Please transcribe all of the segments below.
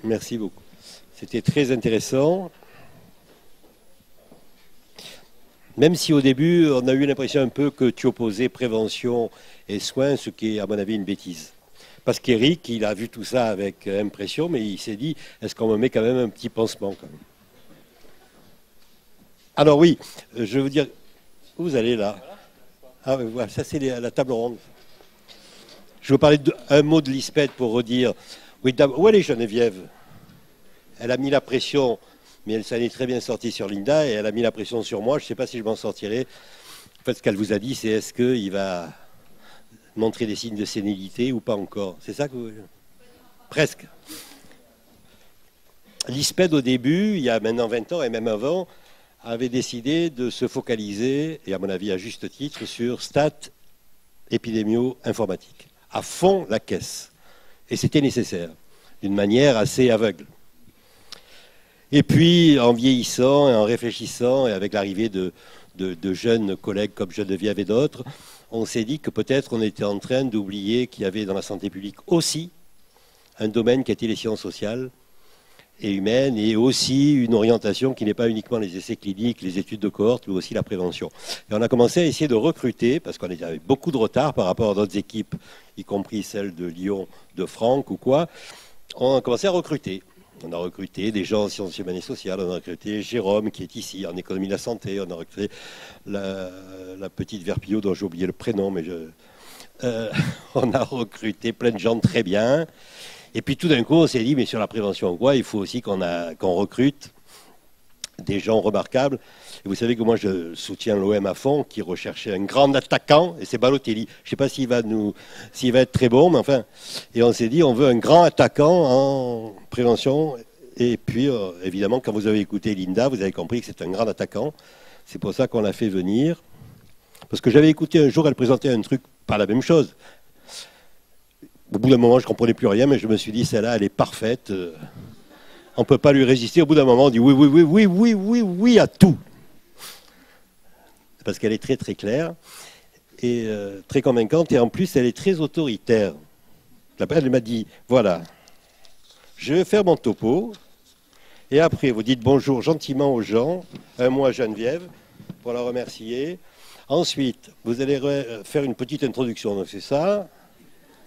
Merci beaucoup. C'était très intéressant. Même si au début, on a eu l'impression un peu que tu opposais prévention et soins, ce qui est à mon avis une bêtise. Parce qu'Éric, il a vu tout ça avec impression, mais il s'est dit, est-ce qu'on me met quand même un petit pansement quand même. Alors oui, je veux dire, où vous allez là? Ah oui, voilà, ça c'est la table ronde. Je veux parler d'un mot de Lisbeth pour redire. Oui, où est Geneviève? Elle a mis la pression, mais elle s'en est très bien sortie sur Linda et elle a mis la pression sur moi. Je ne sais pas si je m'en sortirai. En fait, ce qu'elle vous a dit, c'est est-ce qu'il va montrer des signes de sénilité ou pas encore? C'est ça que vous... Presque. Lisbeth, au début, il y a maintenant 20 ans et même avant, avait décidé de se focaliser, et à mon avis à juste titre, sur stats épidémio-informatique. À fond la caisse. Et c'était nécessaire, d'une manière assez aveugle. Et puis, en vieillissant et en réfléchissant, et avec l'arrivée de jeunes collègues comme Geneviève et d'autres, on s'est dit que peut-être on était en train d'oublier qu'il y avait dans la santé publique aussi un domaine qui était les sciences sociales et humaines, et aussi une orientation qui n'est pas uniquement les essais cliniques, les études de cohorte, mais aussi la prévention. Et on a commencé à essayer de recruter, parce qu'on avait beaucoup de retard par rapport à d'autres équipes, y compris celles de Lyon, de Franck ou quoi. On a commencé à recruter. On a recruté des gens en sciences humaines et sociales, on a recruté Jérôme qui est ici en économie de la santé, on a recruté la petite Verpillot dont j'ai oublié le prénom, mais on a recruté plein de gens très bien. Et puis tout d'un coup, on s'est dit, mais sur la prévention, quoi, il faut aussi qu'on recrute des gens remarquables. Et vous savez que moi, je soutiens l'OM à fond, qui recherchait un grand attaquant, et c'est Balotelli. Je ne sais pas s'il va être très bon, mais enfin. Et on s'est dit, on veut un grand attaquant en prévention. Et puis, évidemment, quand vous avez écouté Linda, vous avez compris que c'est un grand attaquant. C'est pour ça qu'on l'a fait venir. Parce que j'avais écouté un jour, elle présentait un truc, pas la même chose. Au bout d'un moment, je ne comprenais plus rien, mais je me suis dit, celle-là, elle est parfaite. On ne peut pas lui résister. Au bout d'un moment, on dit oui, oui, oui, oui, oui, oui, oui à tout. Parce qu'elle est très, très claire et très convaincante. Et en plus, elle est très autoritaire. Elle m'a dit, voilà, je vais faire mon topo. Et après, vous dites bonjour gentiment aux gens. Un mot à Geneviève pour la remercier. Ensuite, vous allez faire une petite introduction. Donc c'est ça.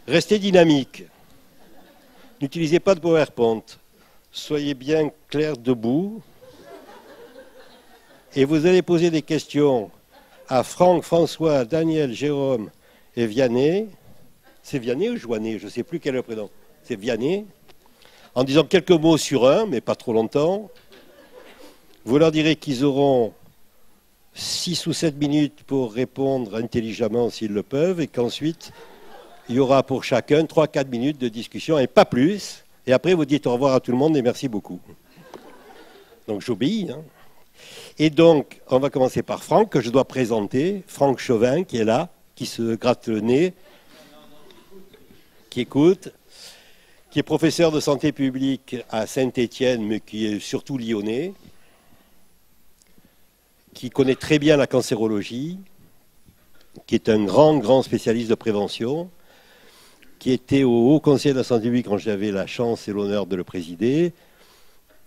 Restez dynamique. N'utilisez pas de PowerPoint. Soyez bien clair debout. Et vous allez poser des questions à Franck, François, Daniel, Jérôme et Vianney. C'est Vianney ou Joannet? Je ne sais plus quel est le prénom. C'est Vianney. En disant quelques mots sur un, mais pas trop longtemps. Vous leur direz qu'ils auront 6 ou 7 minutes pour répondre intelligemment s'ils le peuvent, et qu'ensuite, il y aura pour chacun 3-4 minutes de discussion, et pas plus. Et après, vous dites au revoir à tout le monde et merci beaucoup. Donc, j'obéis. Hein. Et donc, on va commencer par Franck, que je dois présenter. Franck Chauvin, qui est là, qui se gratte le nez, qui écoute, qui est professeur de santé publique à Saint-Étienne, mais qui est surtout lyonnais, qui connaît très bien la cancérologie, qui est un grand, grand spécialiste de prévention, qui était au Haut Conseil de la santé publique quand j'avais la chance et l'honneur de le présider,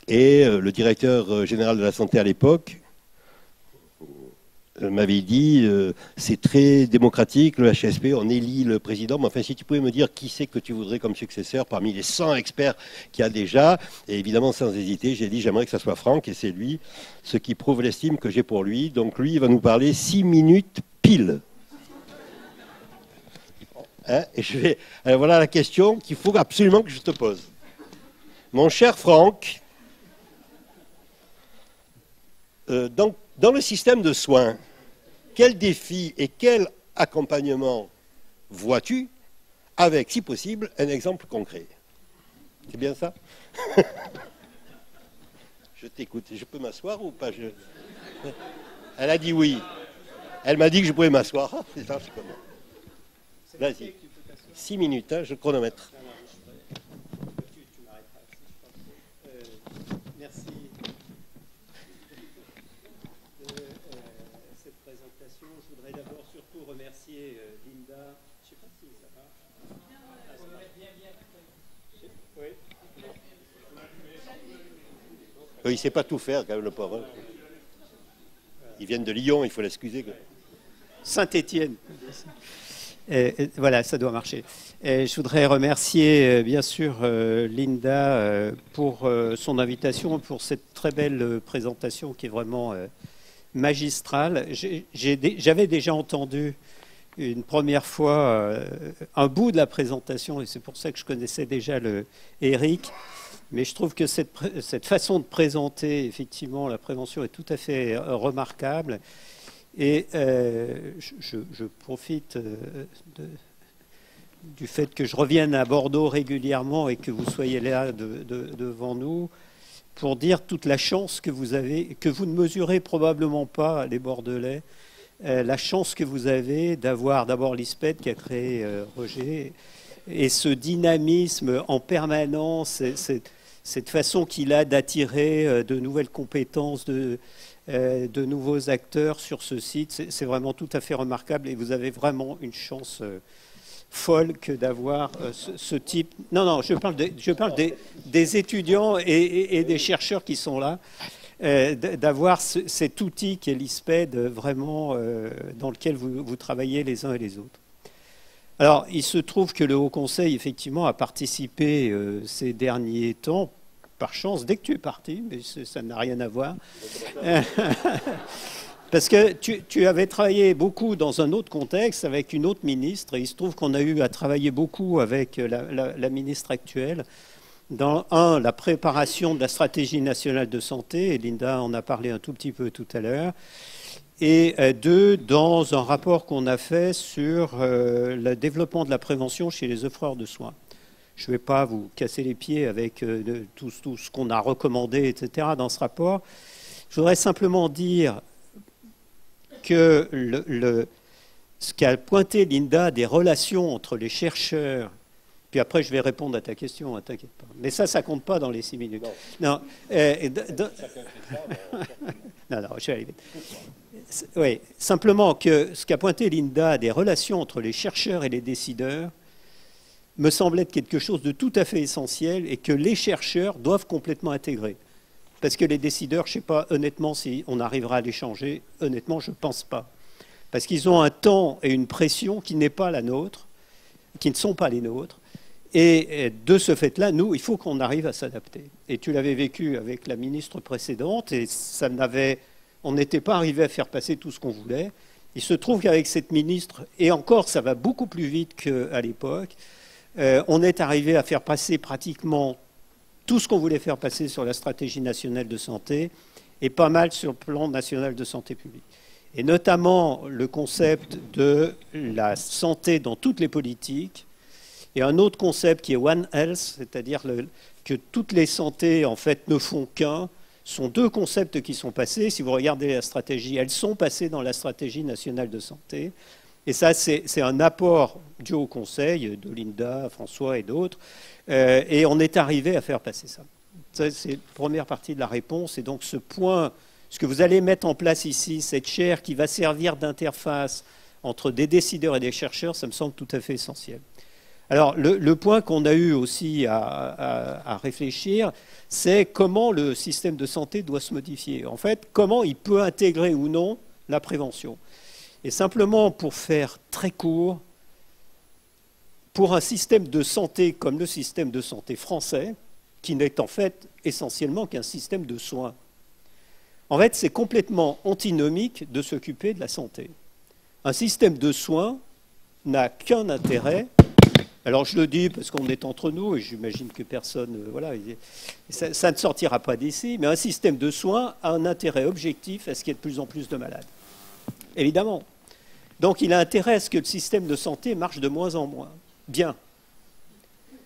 et le directeur général de la santé à l'époque m'avait dit c'est très démocratique, le HSP, on élit le président, mais enfin si tu pouvais me dire qui c'est que tu voudrais comme successeur parmi les 100 experts qu'il y a déjà, et évidemment sans hésiter, j'ai dit j'aimerais que ça soit Franck, et c'est lui, ce qui prouve l'estime que j'ai pour lui. Donc lui, il va nous parler 6 minutes pile. Hein, et alors voilà la question qu'il faut absolument que je te pose. Mon cher Franck, dans le système de soins, quel défi et quel accompagnement vois-tu avec, si possible, un exemple concret? C'est bien ça? Je t'écoute. Je peux m'asseoir ou pas? Elle a dit oui. Elle m'a dit que je pouvais m'asseoir. Ah, c'est ça, je commence. Vas-y. 6 minutes, hein, je chronomètre. Merci de cette présentation. Je voudrais d'abord surtout remercier Linda. Je ne sais pas si ça va. Oui. Il ne sait pas tout faire, quand même, le pauvre. Ils viennent de Lyon, il faut l'excuser. Saint-Étienne. Voilà, ça doit marcher. Je voudrais remercier, bien sûr, Linda pour son invitation, pour cette très belle présentation qui est vraiment magistrale. J'avais déjà entendu une première fois un bout de la présentation, et c'est pour ça que je connaissais déjà Éric. Mais je trouve que cette façon de présenter, effectivement, la prévention est tout à fait remarquable. Et je profite du fait que je revienne à Bordeaux régulièrement et que vous soyez là devant nous pour dire toute la chance que vous avez, que vous ne mesurez probablement pas, les Bordelais, la chance que vous avez d'avoir d'abord l'ISPED qui a créé Roger, et ce dynamisme en permanence, cette façon qu'il a d'attirer de nouvelles compétences, de nouveaux acteurs sur ce site. C'est vraiment tout à fait remarquable et vous avez vraiment une chance folle que d'avoir ce type... Non, je parle des étudiants et des chercheurs qui sont là, d'avoir cet outil qui est l'ISPED vraiment dans lequel vous travaillez les uns et les autres. Alors, il se trouve que le Haut Conseil, effectivement, a participé ces derniers temps, par chance, dès que tu es parti, mais ça n'a rien à voir. Parce que tu avais travaillé beaucoup dans un autre contexte, avec une autre ministre, et il se trouve qu'on a eu à travailler beaucoup avec la ministre actuelle, dans, la préparation de la stratégie nationale de santé, et Linda en a parlé un tout petit peu tout à l'heure, et deux, dans un rapport qu'on a fait sur le développement de la prévention chez les offreurs de soins. Je ne vais pas vous casser les pieds avec tout ce qu'on a recommandé, etc., dans ce rapport. Je voudrais simplement dire que ce qu'a pointé Linda des relations entre les chercheurs, puis après je vais répondre à ta question, hein, t'inquiète pas. Mais ça compte pas dans les 6 minutes. Non, non, je vais aller vite. Oui, simplement que ce qu'a pointé Linda des relations entre les chercheurs et les décideurs me semble être quelque chose de tout à fait essentiel et que les chercheurs doivent complètement intégrer. Parce que les décideurs, je ne sais pas honnêtement si on arrivera à les changer, honnêtement je ne pense pas. Parce qu'ils ont un temps et une pression qui n'est pas la nôtre, qui ne sont pas les nôtres. Et de ce fait-là, nous, il faut qu'on arrive à s'adapter. Et tu l'avais vécu avec la ministre précédente et on n'était pas arrivé à faire passer tout ce qu'on voulait. Il se trouve qu'avec cette ministre, et encore ça va beaucoup plus vite qu'à l'époque, on est arrivé à faire passer pratiquement tout ce qu'on voulait faire passer sur la stratégie nationale de santé et pas mal sur le plan national de santé publique. Et notamment le concept de la santé dans toutes les politiques et un autre concept qui est One Health, c'est-à-dire que toutes les santé en fait ne font qu'un, sont deux concepts qui sont passés. Si vous regardez la stratégie, elles sont passées dans la stratégie nationale de santé. Et ça, c'est un apport du Haut Conseil, de Linda, François et d'autres. Et on est arrivé à faire passer ça. Ça, c'est la première partie de la réponse. Et donc ce point, ce que vous allez mettre en place ici, cette chaire qui va servir d'interface entre des décideurs et des chercheurs, ça me semble tout à fait essentiel. Alors le point qu'on a eu aussi à réfléchir, c'est comment le système de santé doit se modifier. En fait, comment il peut intégrer ou non la prévention. Et simplement, pour faire très court, pour un système de santé comme le système de santé français, qui n'est en fait essentiellement qu'un système de soins, en fait, c'est complètement antinomique de s'occuper de la santé. Un système de soins n'a qu'un intérêt. Alors je le dis parce qu'on est entre nous et j'imagine que personne, voilà, ça ne sortira pas d'ici, mais un système de soins a un intérêt objectif à ce qu'il y ait de plus en plus de malades. Évidemment. Donc il a intérêt à ce que le système de santé marche de moins en moins bien.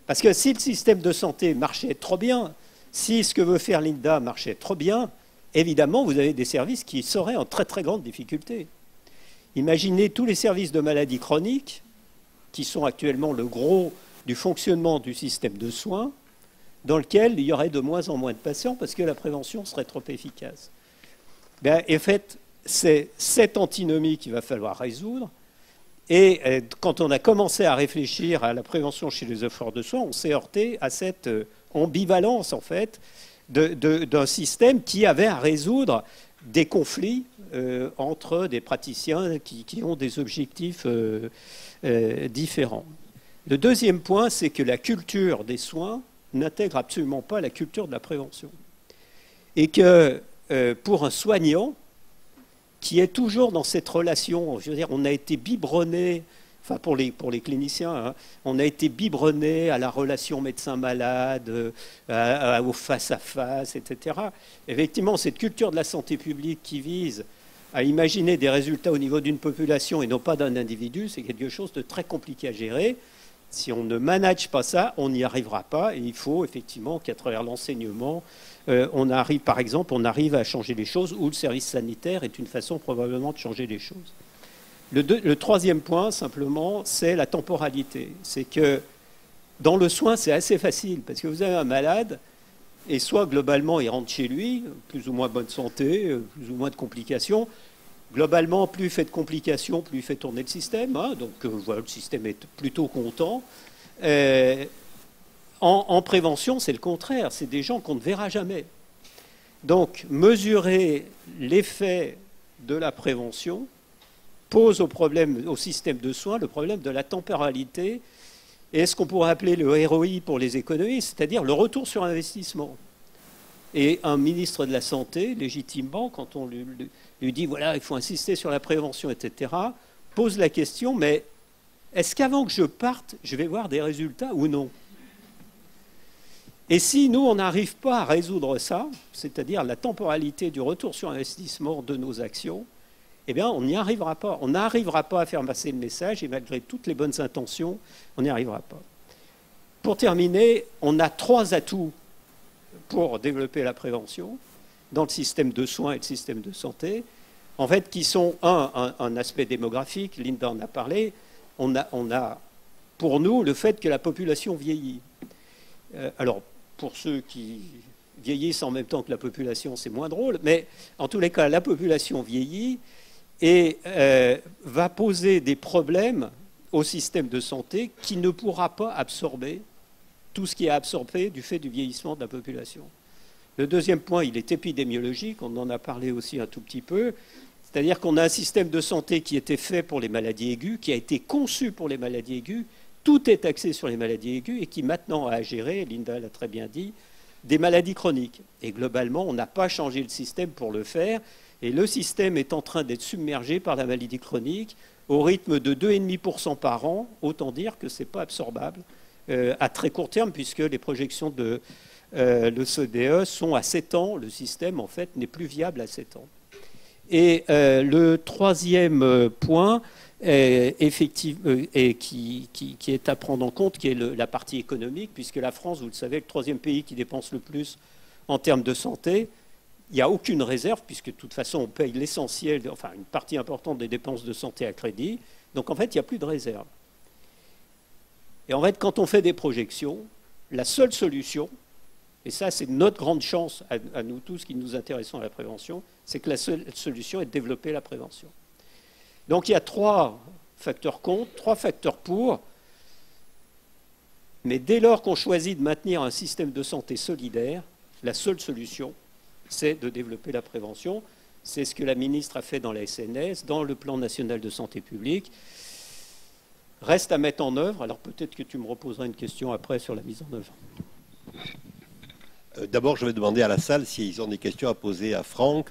Parce que si le système de santé marchait trop bien, si ce que veut faire Linda marchait trop bien, évidemment vous avez des services qui seraient en très très grande difficulté. Imaginez tous les services de maladies chroniques, qui sont actuellement le gros du fonctionnement du système de soins, dans lequel il y aurait de moins en moins de patients parce que la prévention serait trop efficace. Bien, en fait, c'est cette antinomie qu'il va falloir résoudre. Et quand on a commencé à réfléchir à la prévention chez les offreurs de soins, on s'est heurté à cette ambivalence, en fait, d'un système qui avait à résoudre des conflits entre des praticiens qui ont des objectifs différents. Le deuxième point, c'est que la culture des soins n'intègre absolument pas la culture de la prévention. Et que pour un soignant qui est toujours dans cette relation, je veux dire, on a été biberonné, enfin pour les cliniciens, hein, on a été biberonné à la relation médecin-malade, au face-à-face, etc. Effectivement, cette culture de la santé publique qui vise à imaginer des résultats au niveau d'une population et non pas d'un individu, c'est quelque chose de très compliqué à gérer. Si on ne manage pas ça, on n'y arrivera pas. Et il faut effectivement qu'à travers l'enseignement, par exemple, on arrive à changer les choses, ou le service sanitaire est une façon probablement de changer les choses. Le troisième point, simplement, c'est la temporalité. C'est que dans le soin, c'est assez facile, parce que vous avez un malade, et soit globalement, il rentre chez lui, plus ou moins bonne santé, plus ou moins de complications. Globalement, plus il fait de complications, plus il fait tourner le système. Hein, donc voilà, le système est plutôt content. En prévention, c'est le contraire. C'est des gens qu'on ne verra jamais. Donc mesurer l'effet de la prévention pose au système de soins le problème de la temporalité et ce qu'on pourrait appeler le ROI pour les économistes, c'est-à-dire le retour sur investissement. Et un ministre de la Santé, légitimement, quand on lui dit voilà, il faut insister sur la prévention, etc., pose la question, mais est-ce qu'avant que je parte, je vais voir des résultats ou non? Et si nous, on n'arrive pas à résoudre ça, c'est-à-dire la temporalité du retour sur investissement de nos actions, eh bien, on n'y arrivera pas. On n'arrivera pas à faire passer le message, et malgré toutes les bonnes intentions, on n'y arrivera pas. Pour terminer, on a 3 atouts pour développer la prévention dans le système de soins et le système de santé, en fait, qui sont, un aspect démographique, Linda en a parlé, on a pour nous le fait que la population vieillit. Alors, pour ceux qui vieillissent en même temps que la population, c'est moins drôle, mais en tous les cas, la population vieillit et va poser des problèmes au système de santé qui ne pourra pas absorber tout ce qui est absorbé du fait du vieillissement de la population. Le deuxième point, il est épidémiologique, on en a parlé aussi un tout petit peu, c'est-à-dire qu'on a un système de santé qui était fait pour les maladies aiguës, qui a été conçu pour les maladies aiguës, tout est axé sur les maladies aiguës et qui maintenant a à gérer, Linda l'a très bien dit, des maladies chroniques. Et globalement, on n'a pas changé le système pour le faire, et le système est en train d'être submergé par la maladie chronique au rythme de 2,5% par an, autant dire que ce n'est pas absorbable à très court terme, puisque les projections de l'OCDE sont à 7 ans. Le système, en fait, n'est plus viable à 7 ans. Et le troisième point, effectivement, et qui est à prendre en compte, qui est la partie économique, puisque la France, vous le savez, est le 3e pays qui dépense le plus en termes de santé. Il n'y a aucune réserve, puisque de toute façon, on paye l'essentiel, enfin une partie importante des dépenses de santé à crédit. Donc en fait, il n'y a plus de réserve. Et en fait, quand on fait des projections, la seule solution, et ça c'est notre grande chance à nous tous qui nous intéressons à la prévention, c'est que la seule solution est de développer la prévention. Donc il y a 3 facteurs contre, 3 facteurs pour, mais dès lors qu'on choisit de maintenir un système de santé solidaire, la seule solution, c'est de développer la prévention. C'est ce que la ministre a fait dans la SNS, dans le plan national de santé publique. Reste à mettre en œuvre. Alors peut-être que tu me reposeras une question après sur la mise en œuvre. D'abord, je vais demander à la salle s'ils ont des questions à poser à Franck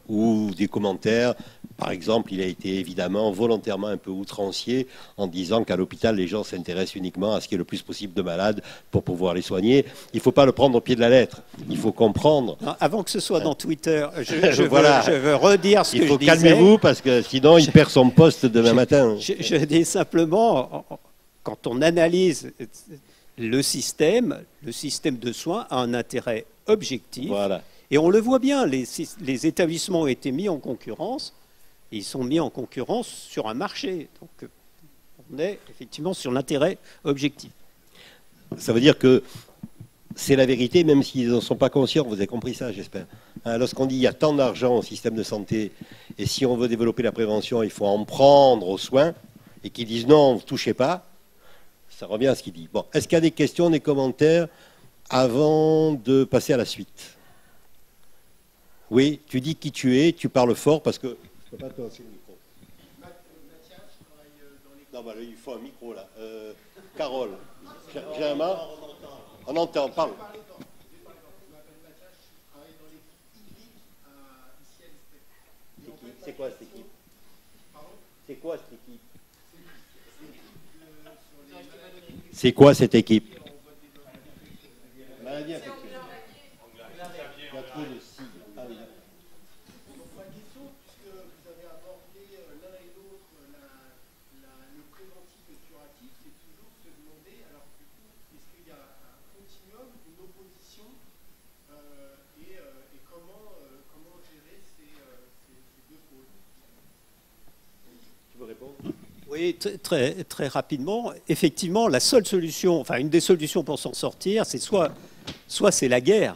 ou des commentaires. Par exemple, il a été évidemment volontairement un peu outrancier en disant qu'à l'hôpital, les gens s'intéressent uniquement à ce qu'il y ait le plus possible de malades pour pouvoir les soigner. Il ne faut pas le prendre au pied de la lettre. Il faut comprendre. Non, avant que ce soit dans Twitter, je veux redire ce que je disais. Il faut calmez-vous parce que sinon, il perd son poste demain matin. Je dis simplement, quand on analyse le système de soins a un intérêt objectif. Voilà. Et on le voit bien, les établissements ont été mis en concurrence. Ils sont mis en concurrence sur un marché. Donc, on est effectivement sur l'intérêt objectif. Ça veut dire que c'est la vérité, même s'ils n'en sont pas conscients. Vous avez compris ça, j'espère. Lorsqu'on dit qu'il y a tant d'argent au système de santé, et si on veut développer la prévention, il faut en prendre aux soins, et qu'ils disent non, ne touchez pas, ça revient à ce qu'il dit. Bon, est-ce qu'il y a des questions, des commentaires avant de passer à la suite. Oui, tu dis qui tu es, tu parles fort parce que... Je ne peux pas te lancer le micro. Mathias, je travaille dans les... Non, bah, il faut un micro, là. Carole, j'ai un main. On entend, parle. C'est quoi cette équipe? C'est quoi cette équipe? C'est quoi cette équipe? Maladie infectieuse. Il y a trop de signes. Ah, oui. Donc ma question, puisque vous avez abordé l'un et l'autre le préventif et le curatif, c'est toujours se demander, alors du coup, est-ce qu'il y a un continuum, une opposition, et comment gérer ces deux pôles? Tu veux répondre? Oui, très rapidement. Effectivement, la seule solution, enfin une des solutions pour s'en sortir, c'est soit c'est la guerre,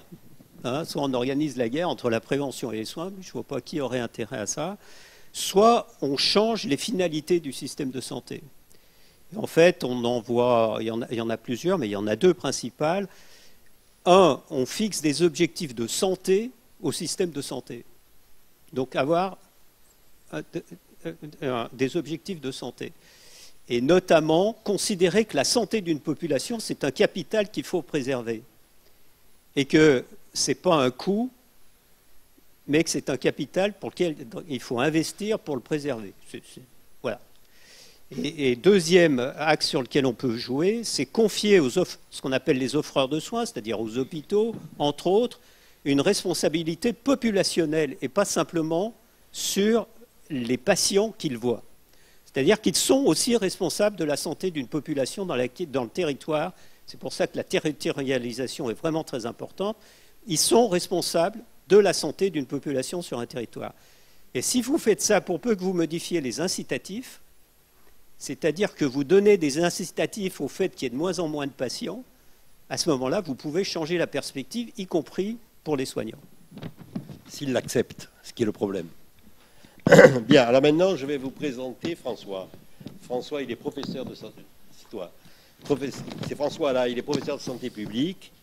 hein, soit on organise la guerre entre la prévention et les soins, je ne vois pas qui aurait intérêt à ça, soit on change les finalités du système de santé. Et en fait, on en voit, il y en a plusieurs, mais il y en a deux principales. Un, on fixe des objectifs de santé au système de santé. Donc avoir des objectifs de santé. Et notamment considérer que la santé d'une population, c'est un capital qu'il faut préserver. Et que ce n'est pas un coût, mais que c'est un capital pour lequel il faut investir pour le préserver. Voilà. Et deuxième axe sur lequel on peut jouer, c'est confier ce qu'on appelle les offreurs de soins, c'est-à-dire aux hôpitaux, entre autres, une responsabilité populationnelle et pas simplement sur les patients qu'ils voient. C'est-à-dire qu'ils sont aussi responsables de la santé d'une population dans le territoire. C'est pour ça que la territorialisation est vraiment très importante. Ils sont responsables de la santé d'une population sur un territoire. Et si vous faites ça, pour peu que vous modifiez les incitatifs, c'est-à-dire que vous donnez des incitatifs au fait qu'il y ait de moins en moins de patients, à ce moment-là, vous pouvez changer la perspective, y compris pour les soignants. S'ils l'acceptent, ce qui est le problème. Bien, alors maintenant, je vais vous présenter François. François, il est professeur de santé. C'est toi. C'est François, là, il est professeur de santé publique.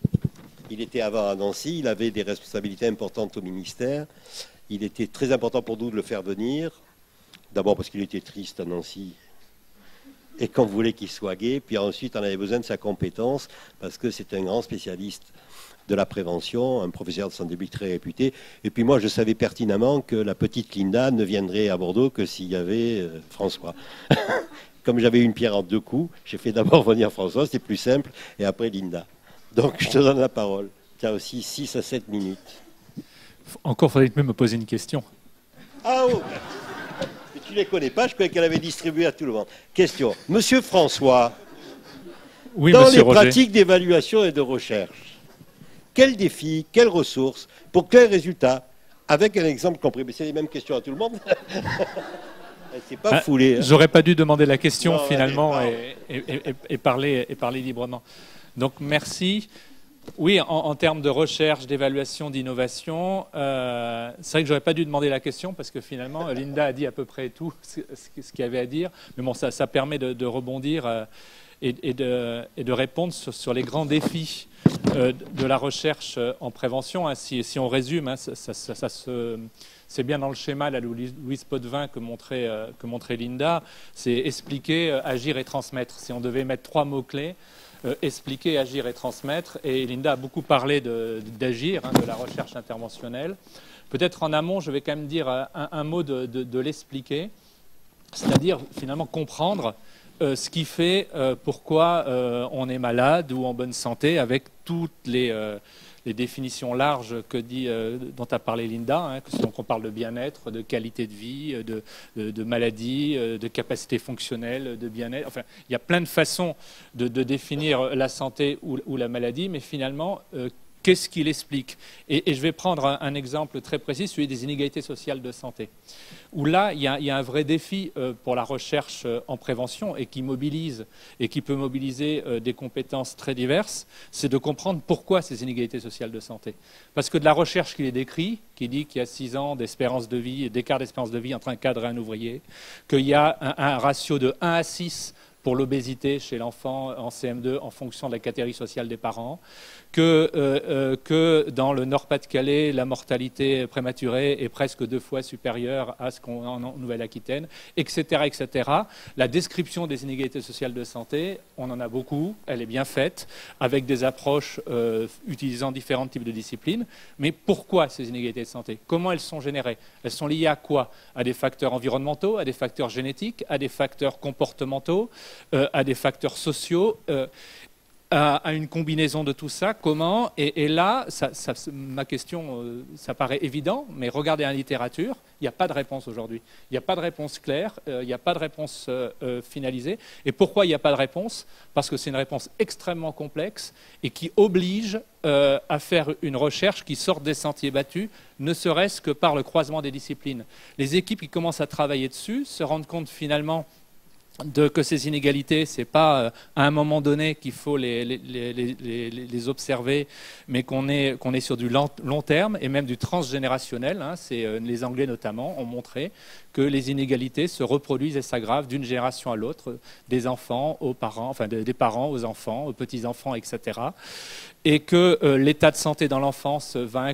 Il était avant à Nancy, il avait des responsabilités importantes au ministère. Il était très important pour nous de le faire venir. D'abord parce qu'il était triste à Nancy et qu'on voulait qu'il soit gai. Puis ensuite, on avait besoin de sa compétence parce que c'est un grand spécialiste de la prévention, un professeur de santé publique très réputé. Et puis moi, je savais pertinemment que la petite Linda ne viendrait à Bordeaux que s'il y avait François. Comme j'avais une pierre en deux coups, j'ai fait d'abord venir François, c'est plus simple, et après Linda. Donc je te donne la parole. Tu as aussi 6 à 7 minutes. Encore faudrait-il me poser une question. Ah oh, mais tu ne les connais pas, je croyais qu'elle avait distribué à tout le monde. Question. Monsieur François, Oui, dans monsieur les Roger. pratiques d'évaluation et de recherche, quels défis, quelles ressources, pour quels résultats? Avec un exemple compris. Mais c'est les mêmes questions à tout le monde. C'est pas foulé. Hein. J'aurais pas dû demander la question Non, finalement allez, et parler librement. Donc merci. Oui, en termes de recherche, d'évaluation, d'innovation, c'est vrai que j'aurais pas dû demander la question parce que finalement Linda a dit à peu près tout ce qu'il y avait à dire. Mais bon, ça permet de rebondir et de répondre sur les grands défis de la recherche en prévention. Hein. Si on résume, hein, c'est bien dans le schéma là, Louise Potvin que montrait Linda, c'est expliquer, agir et transmettre. Si on devait mettre 3 mots-clés, expliquer, agir et transmettre. Et Linda a beaucoup parlé d'agir, hein, de la recherche interventionnelle. Peut-être en amont, je vais quand même dire un mot de l'expliquer, c'est-à-dire finalement comprendre ce qui fait pourquoi on est malade ou en bonne santé, avec toutes les définitions larges dont a parlé Linda. Hein, donc on parle de bien-être, de qualité de vie, de maladie, de capacité fonctionnelle, de bien-être. Enfin, il y a plein de façons de définir la santé ou la maladie, mais finalement, qu'est-ce qu'il explique? Et je vais prendre un exemple très précis, celui des inégalités sociales de santé, où là, il y a un vrai défi pour la recherche en prévention et qui mobilise et qui peut mobiliser des compétences très diverses, c'est de comprendre pourquoi ces inégalités sociales de santé. Parce que de la recherche qui les décrit, qui dit qu'il y a 6 ans d'espérance de vie, d'écart d'espérance de vie entre un cadre et un ouvrier, qu'il y a un ratio de 1 à 6 pour l'obésité chez l'enfant en CM2 en fonction de la catégorie sociale des parents, que dans le Nord-Pas-de-Calais, la mortalité prématurée est presque 2 fois supérieure à ce qu'on a en Nouvelle-Aquitaine, etc., etc. La description des inégalités sociales de santé, on en a beaucoup, elle est bien faite, avec des approches utilisant différents types de disciplines. Mais pourquoi ces inégalités de santé? Comment elles sont générées? Elles sont liées à quoi? À des facteurs environnementaux, à des facteurs génétiques, à des facteurs comportementaux, à des facteurs sociaux, à une combinaison de tout ça. Comment? Et là, ma question, ça paraît évident, mais regardez la littérature, il n'y a pas de réponse aujourd'hui. Il n'y a pas de réponse claire, il n'y a pas de réponse finalisée. Et pourquoi il n'y a pas de réponse? Parce que c'est une réponse extrêmement complexe et qui oblige à faire une recherche qui sorte des sentiers battus, ne serait-ce que par le croisement des disciplines. Les équipes qui commencent à travailler dessus se rendent compte finalement que ces inégalités, ce n'est pas à un moment donné qu'il faut les observer, mais qu'on est sur du long terme et même du transgénérationnel. Hein. Les Anglais notamment ont montré que les inégalités se reproduisent et s'aggravent d'une génération à l'autre, des enfants aux parents, enfin des parents aux enfants, aux petits-enfants, etc. Et que l'état de santé dans l'enfance va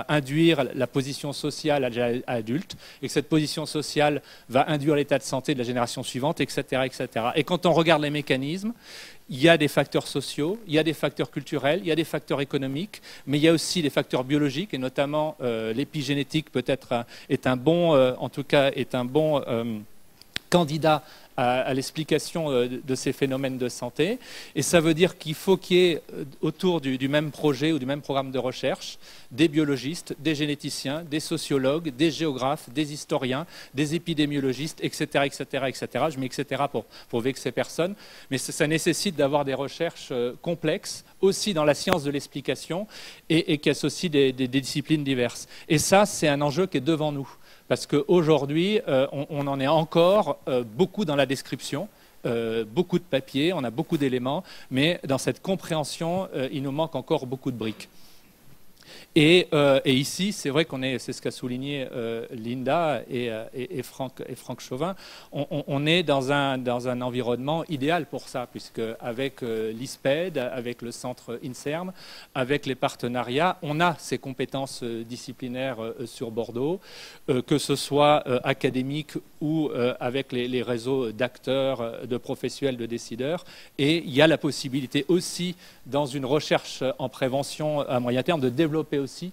induire la position sociale à l'adulte, et que cette position sociale va induire l'état de santé de la génération suivante, etc., etc. Et quand on regarde les mécanismes, il y a des facteurs sociaux, il y a des facteurs culturels, il y a des facteurs économiques, mais il y a aussi des facteurs biologiques, et notamment l'épigénétique peut-être est un bon candidat à l'explication de ces phénomènes de santé. Et ça veut dire qu'il faut qu'il y ait autour du même projet ou du même programme de recherche des biologistes, des généticiens, des sociologues, des géographes, des historiens, des épidémiologistes, etc., etc., etc. Je mets etc. pour vexer personne, mais ça nécessite d'avoir des recherches complexes, aussi dans la science de l'explication, et qui associent des disciplines diverses. Et ça, c'est un enjeu qui est devant nous. Parce qu'aujourd'hui, on en est encore beaucoup dans la description, beaucoup de papiers, on a beaucoup d'éléments, mais dans cette compréhension, il nous manque encore beaucoup de briques. Et ici, c'est vrai c'est ce qu'a souligné Linda et Franck Chauvin, on est dans un environnement idéal pour ça, puisque avec l'ISPED, avec le centre INSERM, avec les partenariats, on a ces compétences disciplinaires sur Bordeaux, que ce soit académique ou avec les réseaux d'acteurs, de professionnels, de décideurs. Et il y a la possibilité aussi, dans une recherche en prévention à moyen terme, de développer aussi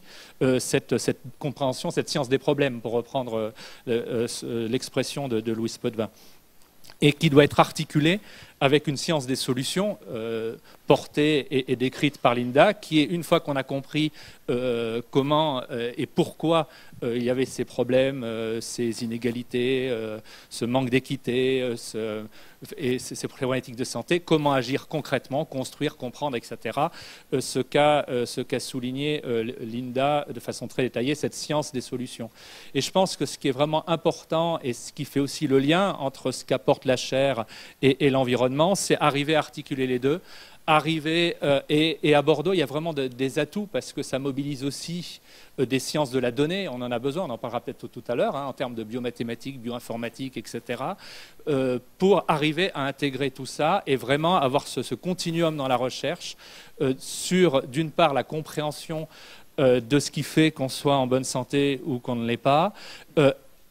cette compréhension, cette science des problèmes, pour reprendre l'expression de Louise Potvin, et qui doit être articulée avec une science des solutions portée et décrite par Linda, qui est, une fois qu'on a compris comment et pourquoi il y avait ces problèmes, ces inégalités, ce manque d'équité et ces problématiques de santé, comment agir concrètement, construire, comprendre, etc. Ce qu'a souligné Linda de façon très détaillée, cette science des solutions. Et je pense que ce qui est vraiment important et ce qui fait aussi le lien entre ce qu'apporte la chaire et l'environnement, c'est arriver à articuler les deux. Et à Bordeaux, il y a vraiment des atouts, parce que ça mobilise aussi des sciences de la donnée, on en a besoin, on en parlera peut-être tout à l'heure, hein, en termes de biomathématiques, bioinformatique, etc., pour arriver à intégrer tout ça et vraiment avoir ce continuum dans la recherche sur, d'une part, la compréhension de ce qui fait qu'on soit en bonne santé ou qu'on ne l'est pas,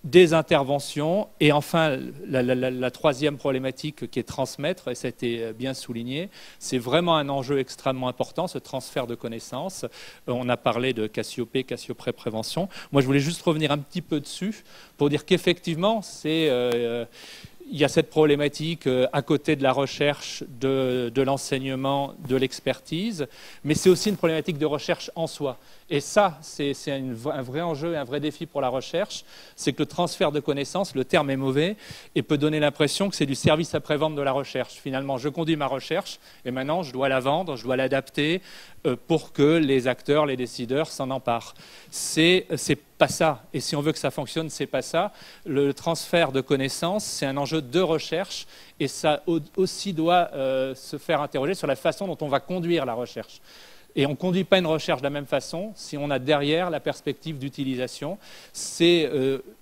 des interventions, et enfin la troisième problématique qui est transmettre, et ça a été bien souligné, c'est vraiment un enjeu extrêmement important, ce transfert de connaissances. On a parlé de Cassiopée, Cassiopée Prévention. Moi, je voulais juste revenir un petit peu dessus pour dire qu'effectivement, il y a cette problématique à côté de la recherche, de l'enseignement, de l'expertise, mais c'est aussi une problématique de recherche en soi. Et ça, c'est un vrai enjeu, un vrai défi pour la recherche, c'est que le transfert de connaissances, le terme est mauvais, et peut donner l'impression que c'est du service après-vente de la recherche. Finalement, je conduis ma recherche, et maintenant, je dois la vendre, je dois l'adapter pour que les acteurs, les décideurs s'en emparent. C'est pas ça. Et si on veut que ça fonctionne, c'est pas ça. Le transfert de connaissances, c'est un enjeu de recherche, et ça aussi doit se faire interroger sur la façon dont on va conduire la recherche. Et on ne conduit pas une recherche de la même façon si on a derrière la perspective d'utilisation. C'est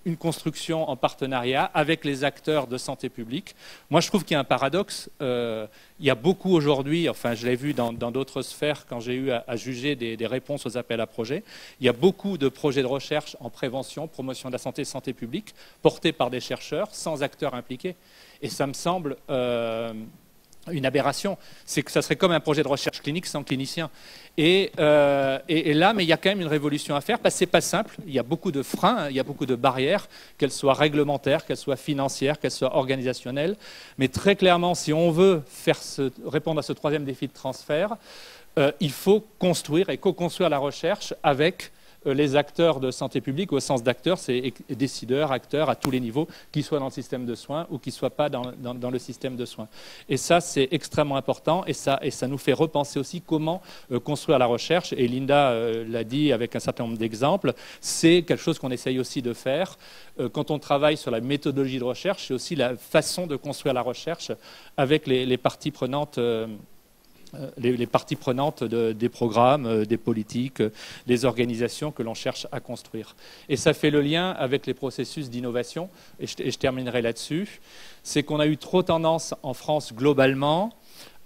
une construction en partenariat avec les acteurs de santé publique. Moi, je trouve qu'il y a un paradoxe. Il y a beaucoup aujourd'hui, enfin je l'ai vu dans d'autres sphères quand j'ai eu à juger des réponses aux appels à projets, il y a beaucoup de projets de recherche en prévention, promotion de la santé, santé publique, portés par des chercheurs sans acteurs impliqués. Et ça me semble une aberration. C'est que ça serait comme un projet de recherche clinique sans clinicien. Et là, mais il y a quand même une révolution à faire parce que ce n'est pas simple. Il y a beaucoup de freins, il y a beaucoup de barrières, qu'elles soient réglementaires, qu'elles soient financières, qu'elles soient organisationnelles. Mais très clairement, si on veut répondre à ce troisième défi de transfert, il faut construire et co-construire la recherche avec les acteurs de santé publique. Au sens d'acteurs, c'est décideurs, acteurs à tous les niveaux, qu'ils soient dans le système de soins ou qu'ils ne soient pas dans le système de soins. Et ça, c'est extrêmement important et ça nous fait repenser aussi comment construire la recherche. Et Linda l'a dit avec un certain nombre d'exemples, c'est quelque chose qu'on essaye aussi de faire. Quand on travaille sur la méthodologie de recherche, c'est aussi la façon de construire la recherche avec les parties prenantes les parties prenantes des programmes, des politiques, des organisations que l'on cherche à construire. Et ça fait le lien avec les processus d'innovation, et je terminerai là-dessus. C'est qu'on a eu trop tendance en France globalement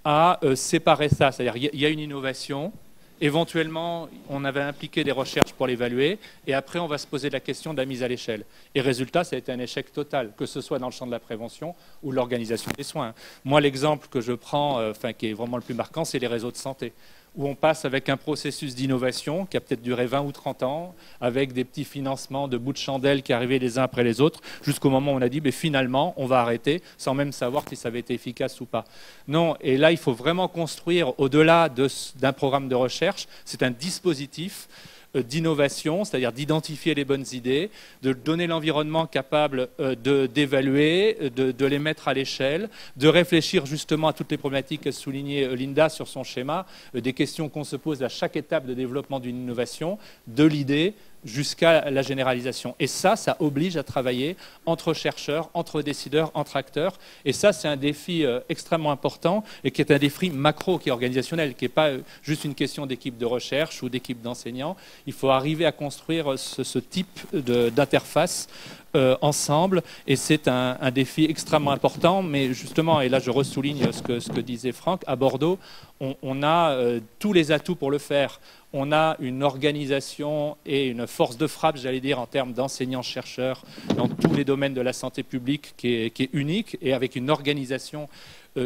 à séparer ça. C'est-à-dire il y a une innovation, éventuellement on avait impliqué des recherches pour l'évaluer, et après on va se poser la question de la mise à l'échelle. Et résultat, ça a été un échec total, que ce soit dans le champ de la prévention ou l'organisation des soins. Moi, l'exemple que je prends, qui est vraiment le plus marquant, c'est les réseaux de santé, où on passe avec un processus d'innovation qui a peut-être duré 20 ou 30 ans, avec des petits financements de bouts de chandelle qui arrivaient les uns après les autres, jusqu'au moment où on a dit, finalement, on va arrêter, sans même savoir si ça avait été efficace ou pas. Non, et là, il faut vraiment construire, au-delà d'un programme de recherche, c'est un dispositif d'innovation, c'est-à-dire d'identifier les bonnes idées, de donner l'environnement capable d'évaluer, de les mettre à l'échelle, de réfléchir justement à toutes les problématiques qu'a soulignées Linda sur son schéma, des questions qu'on se pose à chaque étape de développement d'une innovation, de l'idée jusqu'à la généralisation. Et ça oblige à travailler entre chercheurs, entre décideurs, entre acteurs. Et ça, c'est un défi extrêmement important et qui est un défi macro, qui est organisationnel, qui n'est pas juste une question d'équipe de recherche ou d'équipe d'enseignants. Il faut arriver à construire ce type d'interface ensemble, et c'est un défi extrêmement important. Mais justement, et là je ressouligne ce que disait Franck, à Bordeaux, on a tous les atouts pour le faire. On a une organisation et une force de frappe, j'allais dire, en termes d'enseignants-chercheurs dans tous les domaines de la santé publique qui est unique, et avec une organisation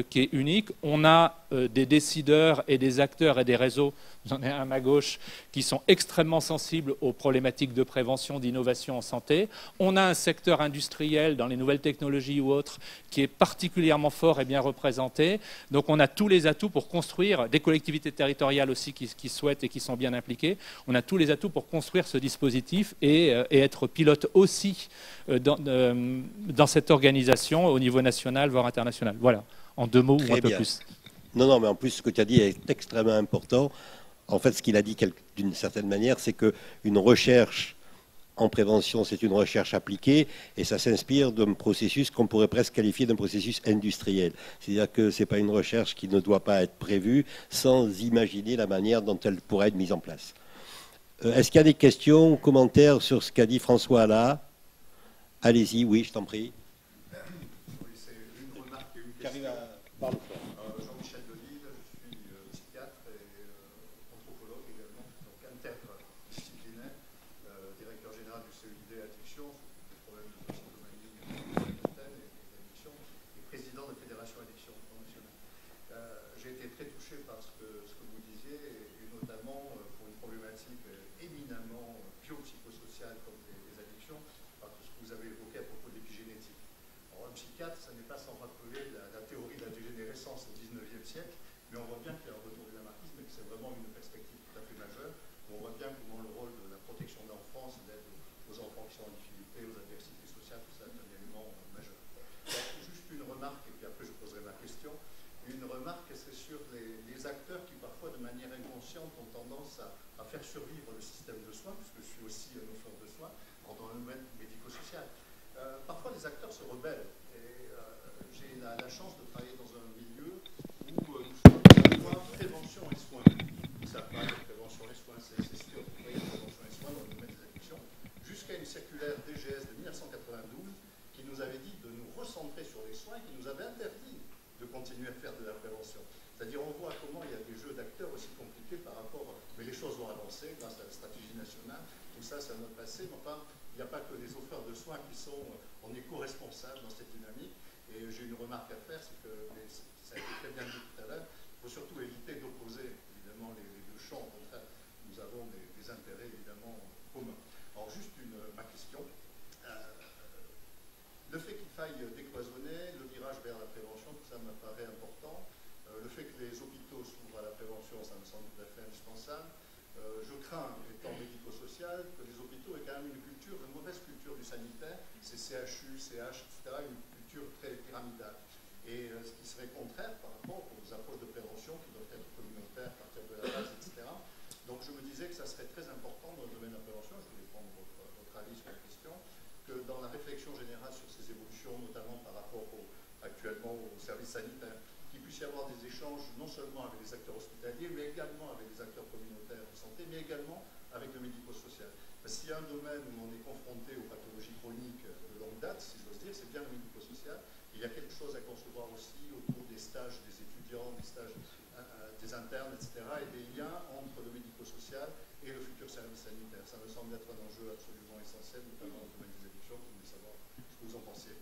qui est unique. On a des décideurs et des acteurs et des réseaux, j'en ai un à ma gauche, qui sont extrêmement sensibles aux problématiques de prévention, d'innovation en santé. On a un secteur industriel dans les nouvelles technologies ou autres qui est particulièrement fort et bien représenté. Donc on a tous les atouts pour construire, des collectivités territoriales aussi qui souhaitent et qui sont bien impliquées. On a tous les atouts pour construire ce dispositif et être pilote aussi dans cette organisation au niveau national, voire international. Voilà, en 2 mots ou un peu plus. Non, mais en plus, ce que tu as dit est extrêmement important. En fait, ce qu'il a dit d'une certaine manière, c'est qu'une recherche en prévention, c'est une recherche appliquée, et ça s'inspire d'un processus qu'on pourrait presque qualifier d'un processus industriel. C'est-à-dire que ce n'est pas une recherche qui ne doit pas être prévue sans imaginer la manière dont elle pourrait être mise en place. Est-ce qu'il y a des questions ou commentaires sur ce qu'a dit François là? Allez-y, oui, je t'en prie. Oui, c'est une remarque et une question. J'arrive à parler. Jean-Michel Delille, je suis psychiatre et anthropologue également, donc interdisciplinaire, directeur général du CEID Addiction, des problèmes de toxicomanie et d'addiction, et président de la Fédération Addiction Internationale. J'ai été très touché par ce que vous disiez, et notamment pour une problématique éminemment biopsychosociale comme les addictions, par tout ce que vous avez évoqué à propos de l'épigénétique. Alors, un psychiatre, ça n'est pas sans rappeler la théorie de la dégénérescence au XIXe siècle, mais on voit bien qu'il y a un retour du lamarckisme et que c'est vraiment une perspective tout à fait majeure. On voit bien comment le rôle de la protection de l'enfance, l'aide aux enfants qui sont en difficulté, aux adversités sociales, tout ça est un élément majeur. Alors, juste une remarque, et puis après je poserai ma question. Une remarque, c'est sur les acteurs qui parfois de manière inconsciente ont tendance à faire survivre le système de soins, puisque je suis aussi un offreur de soins, dans le domaine médico-social. Parfois les acteurs se rebellent. J'ai la chance de travailler dans un milieu où nous sommes à la fois prévention et soins. ça parle de prévention des soins, c'est sûr, de prévention des soins dans le domaine des addictions, jusqu'à une circulaire DGS de 1992 qui nous avait dit de nous recentrer sur les soins, qui nous avait interdit de continuer à faire de la prévention. C'est-à-dire, on voit comment il y a des jeux d'acteurs aussi compliqués par rapport, mais les choses vont avancer grâce à la stratégie nationale, tout ça, c'est notre passé, mais enfin, il n'y a pas que les offreurs de soins qui sont en éco-responsables dans cette dynamique. Et j'ai une remarque à faire, c'est que, ça a été très bien dit tout à l'heure, il faut surtout éviter d'opposer évidemment les deux champs. Au contraire, nous avons des intérêts évidemment communs. Alors juste ma question. Le fait qu'il faille décloisonner, le virage vers la prévention, tout ça me paraît important. Le fait que les hôpitaux s'ouvrent à la prévention, ça me semble tout à fait indispensable. Je crains, étant médico-social, que les hôpitaux aient quand même une mauvaise culture du sanitaire, c'est CHU, CH, etc., une culture très pyramidale. Et ce qui serait contraire par rapport aux approches de prévention qui doivent être communautaires, partir de la base, etc. Donc je me disais que ça serait très important dans le domaine de la prévention, je voulais prendre votre avis sur la question, que dans la réflexion générale sur ces évolutions, notamment par rapport actuellement aux services sanitaires, qu'il puisse y avoir des échanges non seulement avec les acteurs hospitaliers, mais également avec les acteurs communautaires de santé, mais également avec le médico-social. Parce qu'il y a un domaine où on est confronté aux pathologies chroniques de longue date, si j'ose dire, c'est bien le médico-social. Il y a quelque chose à concevoir aussi autour des stages des étudiants, des stages des internes, etc., et des liens entre le médico-social et le futur service sanitaire. Ça me semble être un enjeu absolument essentiel, notamment dans le domaine des addictions. Je voulais savoir ce que vous en pensiez.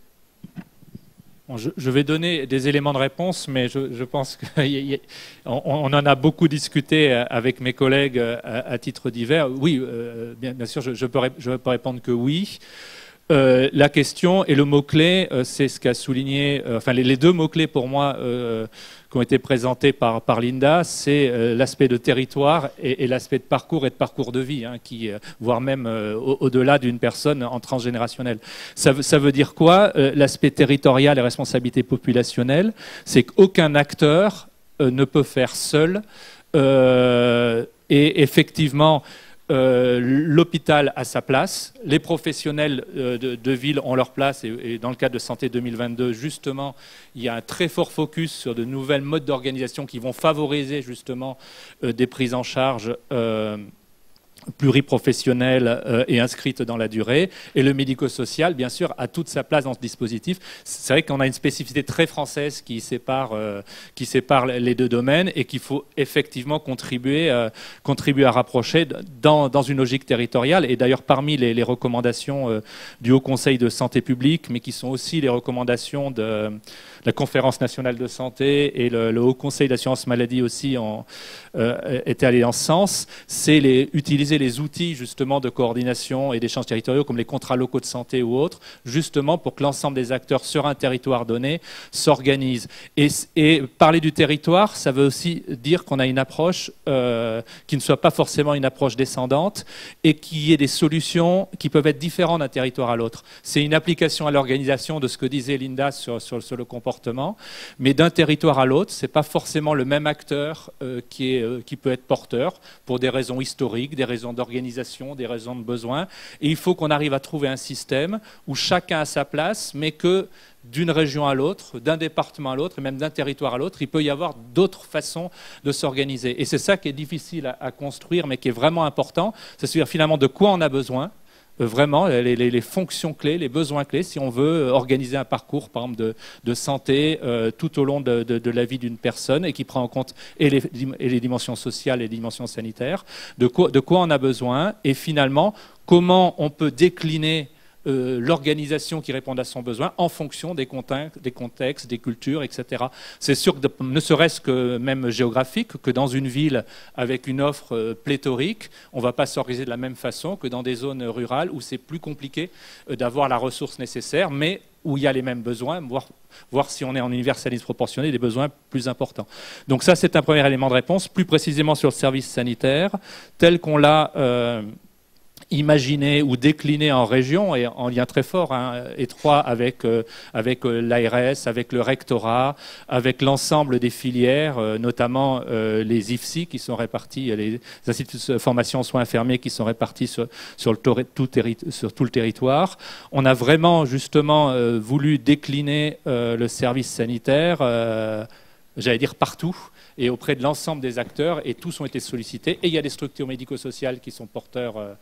Bon, je vais donner des éléments de réponse, mais je pense qu'on en a beaucoup discuté avec mes collègues à titre divers. Oui, bien sûr, je peux répondre que oui. La question et le mot-clé, c'est ce qu'a souligné, enfin les deux mots-clés pour moi qui ont été présentés par Linda, c'est l'aspect de territoire et l'aspect de parcours et de parcours de vie, voire même au-delà d'une personne en transgénérationnel. Ça veut dire quoi? L'aspect territorial et responsabilité populationnelle, c'est qu'aucun acteur ne peut faire seul. Et effectivement, l'hôpital a sa place, les professionnels de ville ont leur place et dans le cadre de Santé 2022, justement, il y a un très fort focus sur de nouvelles modes d'organisation qui vont favoriser justement des prises en charge pluriprofessionnelles et inscrites dans la durée. Et le médico-social, bien sûr, a toute sa place dans ce dispositif. C'est vrai qu'on a une spécificité très française qui sépare les deux domaines et qu'il faut effectivement contribuer à rapprocher dans une logique territoriale. Et d'ailleurs, parmi les recommandations du Haut Conseil de santé publique, mais qui sont aussi les recommandations de la Conférence nationale de santé et le Haut Conseil d'assurance maladie aussi étaient allés en ce sens, c'est utiliser les outils justement de coordination et d'échanges territoriaux comme les contrats locaux de santé ou autres, justement pour que l'ensemble des acteurs sur un territoire donné s'organisent. Et parler du territoire, ça veut aussi dire qu'on a une approche qui ne soit pas forcément une approche descendante et qu'il y ait des solutions qui peuvent être différentes d'un territoire à l'autre. C'est une application à l'organisation de ce que disait Linda sur le comportement, mais d'un territoire à l'autre, c'est pas forcément le même acteur qui peut être porteur pour des raisons historiques, des raisons d'organisation, des raisons de besoin. Et il faut qu'on arrive à trouver un système où chacun a sa place, mais que d'une région à l'autre, d'un département à l'autre, et même d'un territoire à l'autre, il peut y avoir d'autres façons de s'organiser. Et c'est ça qui est difficile à construire, mais qui est vraiment important. C'est-à-dire finalement de quoi on a besoin, vraiment les fonctions clés, les besoins clés, si on veut organiser un parcours, par exemple, de santé tout au long de la vie d'une personne et qui prend en compte et les dimensions sociales et les dimensions sanitaires, de quoi on a besoin et finalement, comment on peut décliner l'organisation qui répond à son besoin en fonction des contextes, des cultures, etc. C'est sûr que ne serait-ce que même géographique, que dans une ville avec une offre pléthorique, on ne va pas s'organiser de la même façon que dans des zones rurales où c'est plus compliqué d'avoir la ressource nécessaire, mais où il y a les mêmes besoins, voir si on est en universalisme proportionné, des besoins plus importants. Donc ça, c'est un premier élément de réponse. Plus précisément sur le service sanitaire, tel qu'on l'a imaginé ou décliné en région et en lien très fort, étroit avec l'ARS, avec le rectorat, avec l'ensemble des filières, notamment les IFSI qui sont répartis, les instituts de formation en soins infirmiers qui sont répartis sur tout le territoire. On a vraiment justement voulu décliner le service sanitaire j'allais dire partout, et auprès de l'ensemble des acteurs, et tous ont été sollicités. Et il y a des structures médico-sociales qui sont porteurs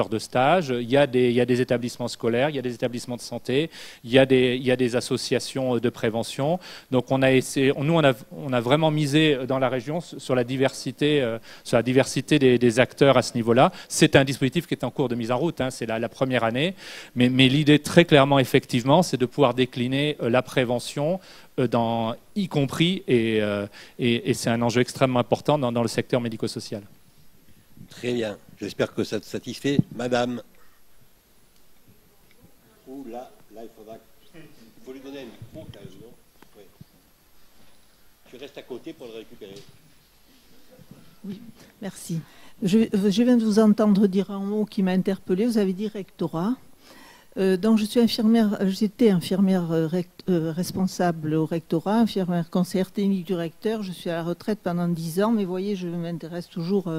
de stages, il y a des établissements scolaires, il y a des établissements de santé, il y a des associations de prévention. Donc on a vraiment misé dans la région sur la diversité des acteurs à ce niveau-là. C'est un dispositif qui est en cours de mise en route, c'est la première année, mais l'idée très clairement, effectivement, c'est de pouvoir décliner la prévention y compris, et c'est un enjeu extrêmement important dans le secteur médico-social. Très bien. J'espère que ça te satisfait. Madame. Ouh, là, il faut lui donner un micro, quand même, non? Oui. Tu restes à côté pour le récupérer. Oui, merci. Je viens de vous entendre dire un mot qui m'a interpellée. Vous avez dit rectorat. Donc j'étais infirmière responsable au rectorat, infirmière conseillère technique du recteur. Je suis à la retraite pendant 10 ans, mais vous voyez, je m'intéresse toujours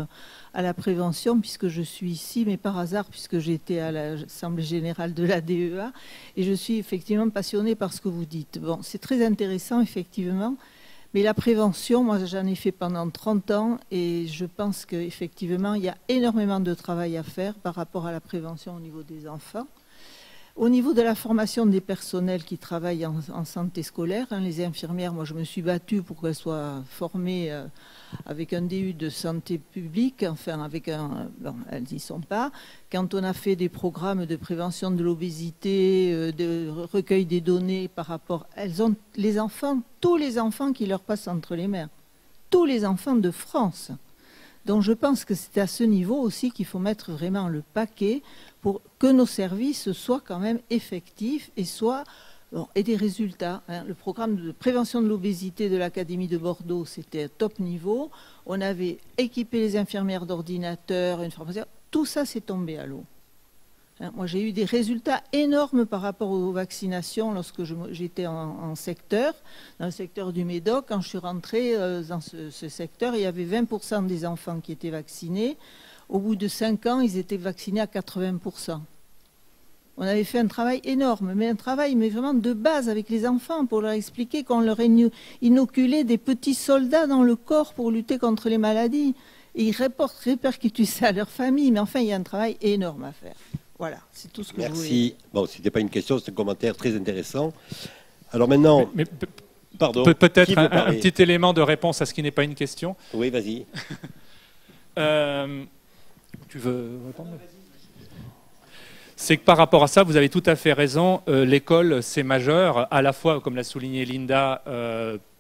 à la prévention puisque je suis ici, mais par hasard, puisque j'étais à l'Assemblée générale de la DEA, et je suis effectivement passionnée par ce que vous dites. Bon, c'est très intéressant, effectivement, mais la prévention, moi j'en ai fait pendant 30 ans, et je pense qu'effectivement, il y a énormément de travail à faire par rapport à la prévention au niveau des enfants. Au niveau de la formation des personnels qui travaillent en santé scolaire, les infirmières, moi je me suis battue pour qu'elles soient formées avec un DU de santé publique, enfin bon, elles n'y sont pas. Quand on a fait des programmes de prévention de l'obésité, de recueil des données par rapport, elles ont les enfants, tous les enfants qui leur passent entre les mains, tous les enfants de France. Donc je pense que c'est à ce niveau aussi qu'il faut mettre vraiment le paquet pour que nos services soient quand même effectifs et aient des résultats. Le programme de prévention de l'obésité de l'Académie de Bordeaux, c'était top niveau. On avait équipé les infirmières d'ordinateurs, une formation. Tout ça s'est tombé à l'eau. Moi, j'ai eu des résultats énormes par rapport aux vaccinations lorsque j'étais en secteur, dans le secteur du Médoc. Quand je suis rentrée dans ce secteur, il y avait 20% des enfants qui étaient vaccinés. Au bout de 5 ans, ils étaient vaccinés à 80%. On avait fait un travail énorme, mais vraiment de base avec les enfants pour leur expliquer qu'on leur inoculait des petits soldats dans le corps pour lutter contre les maladies. Et ils répercutent ça à leur famille. Mais enfin, il y a un travail énorme à faire. Voilà, c'est tout ce que je voulais dire. Merci. Bon, ce n'était pas une question, c'est un commentaire très intéressant. Alors maintenant... Pardon. Peut-être un petit élément de réponse à ce qui n'est pas une question. Oui, vas-y. Tu veux répondre ? C'est que par rapport à ça, vous avez tout à fait raison. L'école, c'est majeur, à la fois, comme l'a souligné Linda,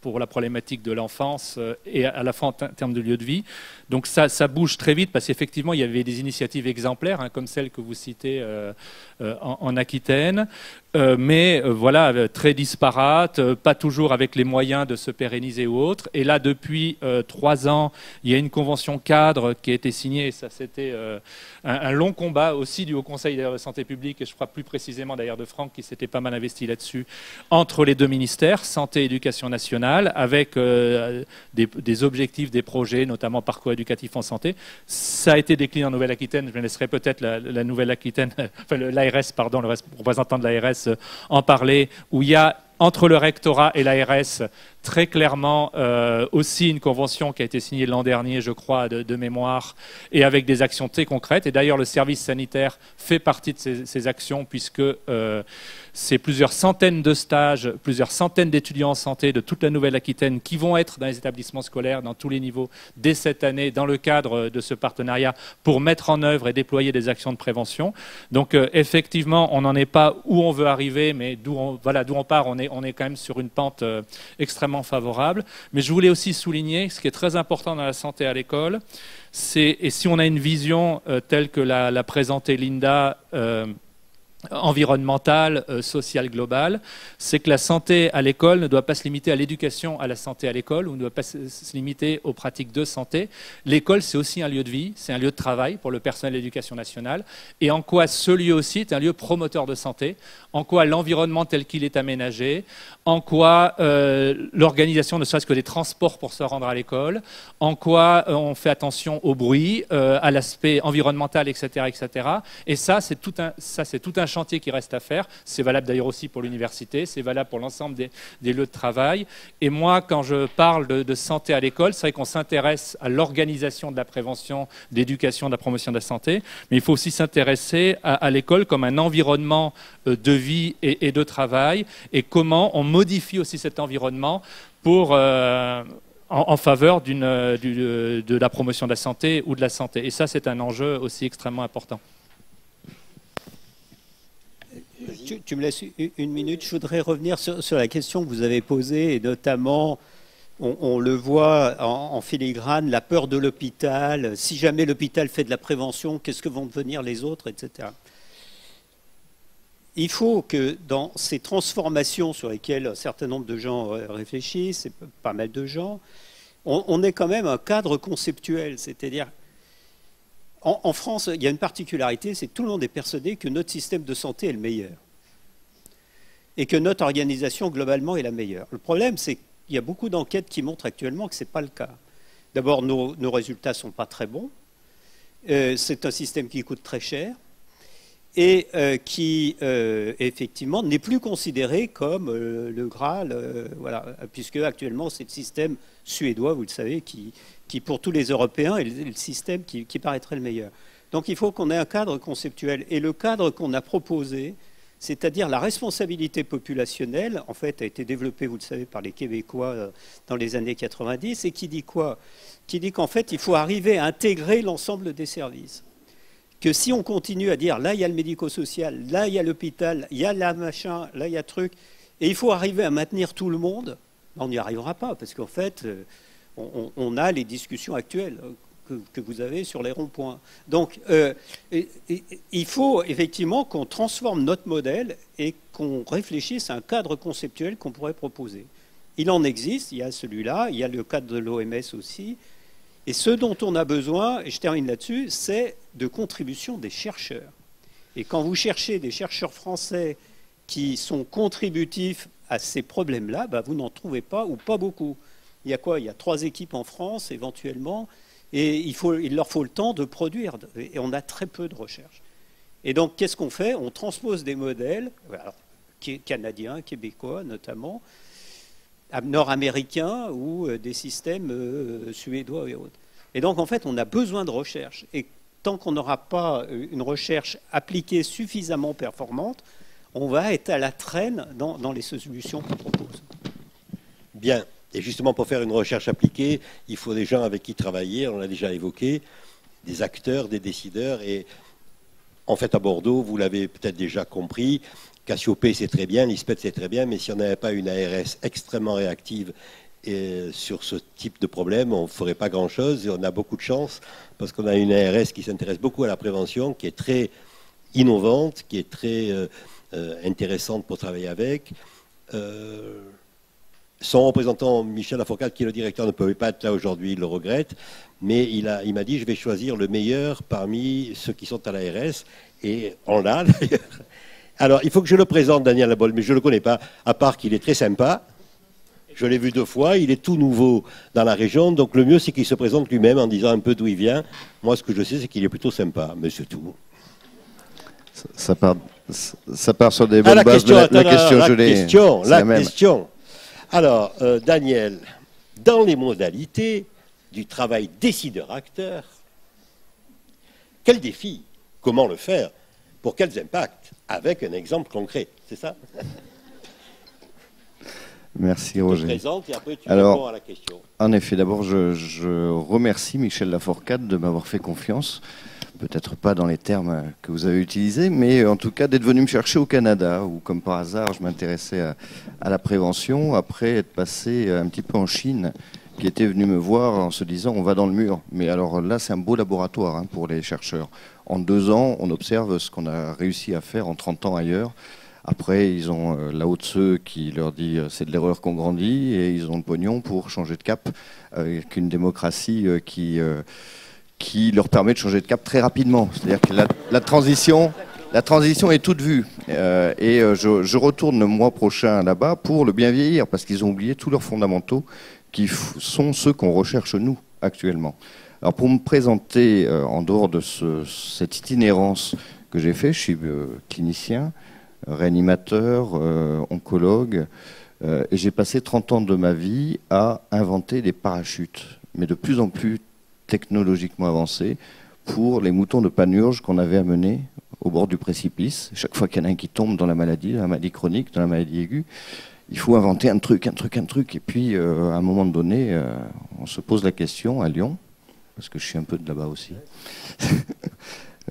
pour la problématique de l'enfance et à la fois en termes de lieu de vie. Donc ça bouge très vite parce qu'effectivement, il y avait des initiatives exemplaires, comme celle que vous citez en Aquitaine, mais voilà, très disparates, pas toujours avec les moyens de se pérenniser ou autres. Et là, depuis 3 ans, il y a une convention cadre qui a été signée. Ça, c'était un long combat aussi du Haut Conseil de santé publique, et je crois plus précisément d'ailleurs de Franck qui s'était pas mal investi là-dessus, entre les 2 ministères, santé et éducation nationale, avec des objectifs, des projets, notamment parcours éducatif en santé. Ça a été décliné en Nouvelle-Aquitaine. Je me laisserai peut-être la Nouvelle-Aquitaine, enfin l'ARS, pardon, le représentant de l'ARS en parler, où il y a entre le rectorat et l'ARS très clairement aussi une convention qui a été signée l'an dernier, je crois, de mémoire, et avec des actions très concrètes. Et d'ailleurs, le service sanitaire fait partie de ces actions, puisque c'est plusieurs centaines de stages, plusieurs centaines d'étudiants en santé de toute la Nouvelle-Aquitaine qui vont être dans les établissements scolaires, dans tous les niveaux, dès cette année, dans le cadre de ce partenariat, pour mettre en œuvre et déployer des actions de prévention. Donc, effectivement, on n'en est pas où on veut arriver, mais d'où on part, on est quand même sur une pente extrêmement favorable. Mais je voulais aussi souligner, ce qui est très important dans la santé à l'école, et si on a une vision telle que l'a présentée Linda, environnementale, sociale, globale, c'est que la santé à l'école ne doit pas se limiter à l'éducation à la santé à l'école, ou ne doit pas se limiter aux pratiques de santé. L'école, c'est aussi un lieu de vie, c'est un lieu de travail pour le personnel de l'éducation nationale, et en quoi ce lieu aussi est un lieu promoteur de santé, en quoi l'environnement tel qu'il est aménagé, en quoi l'organisation ne serait-ce que des transports pour se rendre à l'école, en quoi on fait attention au bruit, à l'aspect environnemental, etc., etc. Et ça, c'est tout un chantier qui reste à faire. C'est valable d'ailleurs aussi pour l'université, c'est valable pour l'ensemble des lieux de travail. Et moi, quand je parle de santé à l'école, c'est vrai qu'on s'intéresse à l'organisation de la prévention, de l'éducation, de la promotion de la santé, mais il faut aussi s'intéresser à l'école comme un environnement de vie et de travail, et comment on modifie aussi cet environnement pour... en faveur de la promotion de la santé ou de la santé. Et ça, c'est un enjeu aussi extrêmement important. Tu me laisses une minute. Je voudrais revenir sur la question que vous avez posée, et notamment, on le voit en filigrane, la peur de l'hôpital. Si jamais l'hôpital fait de la prévention, qu'est-ce que vont devenir les autres, etc. Il faut que dans ces transformations sur lesquelles un certain nombre de gens réfléchissent, et pas mal de gens, on ait quand même un cadre conceptuel. C'est-à-dire, en France, il y a une particularité, c'est que tout le monde est persuadé que notre système de santé est le meilleur et que notre organisation globalement est la meilleure. Le problème, c'est qu'il y a beaucoup d'enquêtes qui montrent actuellement que ce n'est pas le cas. D'abord, nos résultats ne sont pas très bons. C'est un système qui coûte très cher et qui, effectivement, n'est plus considéré comme le Graal, voilà, puisque actuellement, c'est le système suédois, vous le savez, qui pour tous les Européens, est le système qui paraîtrait le meilleur. Donc, il faut qu'on ait un cadre conceptuel. Et le cadre qu'on a proposé, c'est-à-dire la responsabilité populationnelle, en fait, a été développée, vous le savez, par les Québécois dans les années 90, et qui dit quoi? Qui dit qu'en fait, il faut arriver à intégrer l'ensemble des services. Que si on continue à dire, là, il y a le médico-social, là, il y a l'hôpital, il y a la machin, là, il y a truc, et il faut arriver à maintenir tout le monde, on n'y arrivera pas, parce qu'en fait, on a les discussions actuelles que vous avez sur les ronds-points. Donc, il faut effectivement qu'on transforme notre modèle et qu'on réfléchisse à un cadre conceptuel qu'on pourrait proposer. Il en existe, il y a celui-là, il y a le cadre de l'OMS aussi, et ce dont on a besoin, et je termine là-dessus, c'est de contribution des chercheurs. Et quand vous cherchez des chercheurs français qui sont contributifs à ces problèmes-là, bah, vous n'en trouvez pas ou pas beaucoup. Il y a quoi? Il y a 3 équipes en France, éventuellement, et il leur faut le temps de produire. Et on a très peu de recherche. Et donc, qu'est-ce qu'on fait? On transpose des modèles, alors, canadiens, québécois notamment, nord-américains ou des systèmes suédois et autres. Et donc, en fait, on a besoin de recherche. Et tant qu'on n'aura pas une recherche appliquée suffisamment performante, on va être à la traîne dans les solutions qu'on propose. Bien. Et justement, pour faire une recherche appliquée, il faut des gens avec qui travailler, on l'a déjà évoqué, des acteurs, des décideurs. Et en fait, à Bordeaux, vous l'avez peut-être déjà compris, Cassiopée, c'est très bien, l'ISPED, c'est très bien, mais si on n'avait pas une ARS extrêmement réactive sur ce type de problème, on ne ferait pas grand-chose. Et on a beaucoup de chance, parce qu'on a une ARS qui s'intéresse beaucoup à la prévention, qui est très innovante, qui est très intéressante pour travailler avec. Son représentant, Michel Lafourcade, qui est le directeur, ne pouvait pas être là aujourd'hui, il le regrette, mais il m'a dit, je vais choisir le meilleur parmi ceux qui sont à l'ARS, et on l'a d'ailleurs. Alors, il faut que je le présente, Daniel Labol, mais je ne le connais pas, à part qu'il est très sympa. Je l'ai vu 2 fois, il est tout nouveau dans la région, donc le mieux, c'est qu'il se présente lui-même en disant un peu d'où il vient. Moi, ce que je sais, c'est qu'il est plutôt sympa, mais c'est tout. Ça part sur des bonnes bases. La question. Alors, Daniel, dans les modalités du travail décideur-acteur, quel défi? Comment le faire? Pour quels impacts? Avec un exemple concret, c'est ça? Merci Roger. Je te présente et après tu réponds à la question. En effet, d'abord je remercie Michel Lafourcade de m'avoir fait confiance. Peut-être pas dans les termes que vous avez utilisés, mais en tout cas d'être venu me chercher au Canada, où comme par hasard je m'intéressais à la prévention, après être passé un petit peu en Chine, qui était venu me voir en se disant on va dans le mur. Mais alors là c'est un beau laboratoire pour les chercheurs. En 2 ans, on observe ce qu'on a réussi à faire en 30 ans ailleurs. Après, ils ont Lao Tse qui leur dit c'est de l'erreur qu'on grandit, et ils ont le pognon pour changer de cap avec une démocratie qui leur permet de changer de cap très rapidement. C'est-à-dire que la transition est toute vue. Je retourne le mois prochain là-bas pour le bien vieillir, parce qu'ils ont oublié tous leurs fondamentaux qui sont ceux qu'on recherche nous actuellement. Alors pour me présenter en dehors de cette itinérance que j'ai fait. Je suis clinicien, réanimateur, oncologue, et j'ai passé 30 ans de ma vie à inventer des parachutes, mais de plus en plus technologiquement avancés, pour les moutons de Panurge qu'on avait amenés au bord du précipice. Chaque fois qu'il y en a un qui tombe dans la maladie chronique, dans la maladie aiguë, il faut inventer un truc. Et puis, à un moment donné, on se pose la question à Lyon, parce que je suis un peu de là-bas aussi,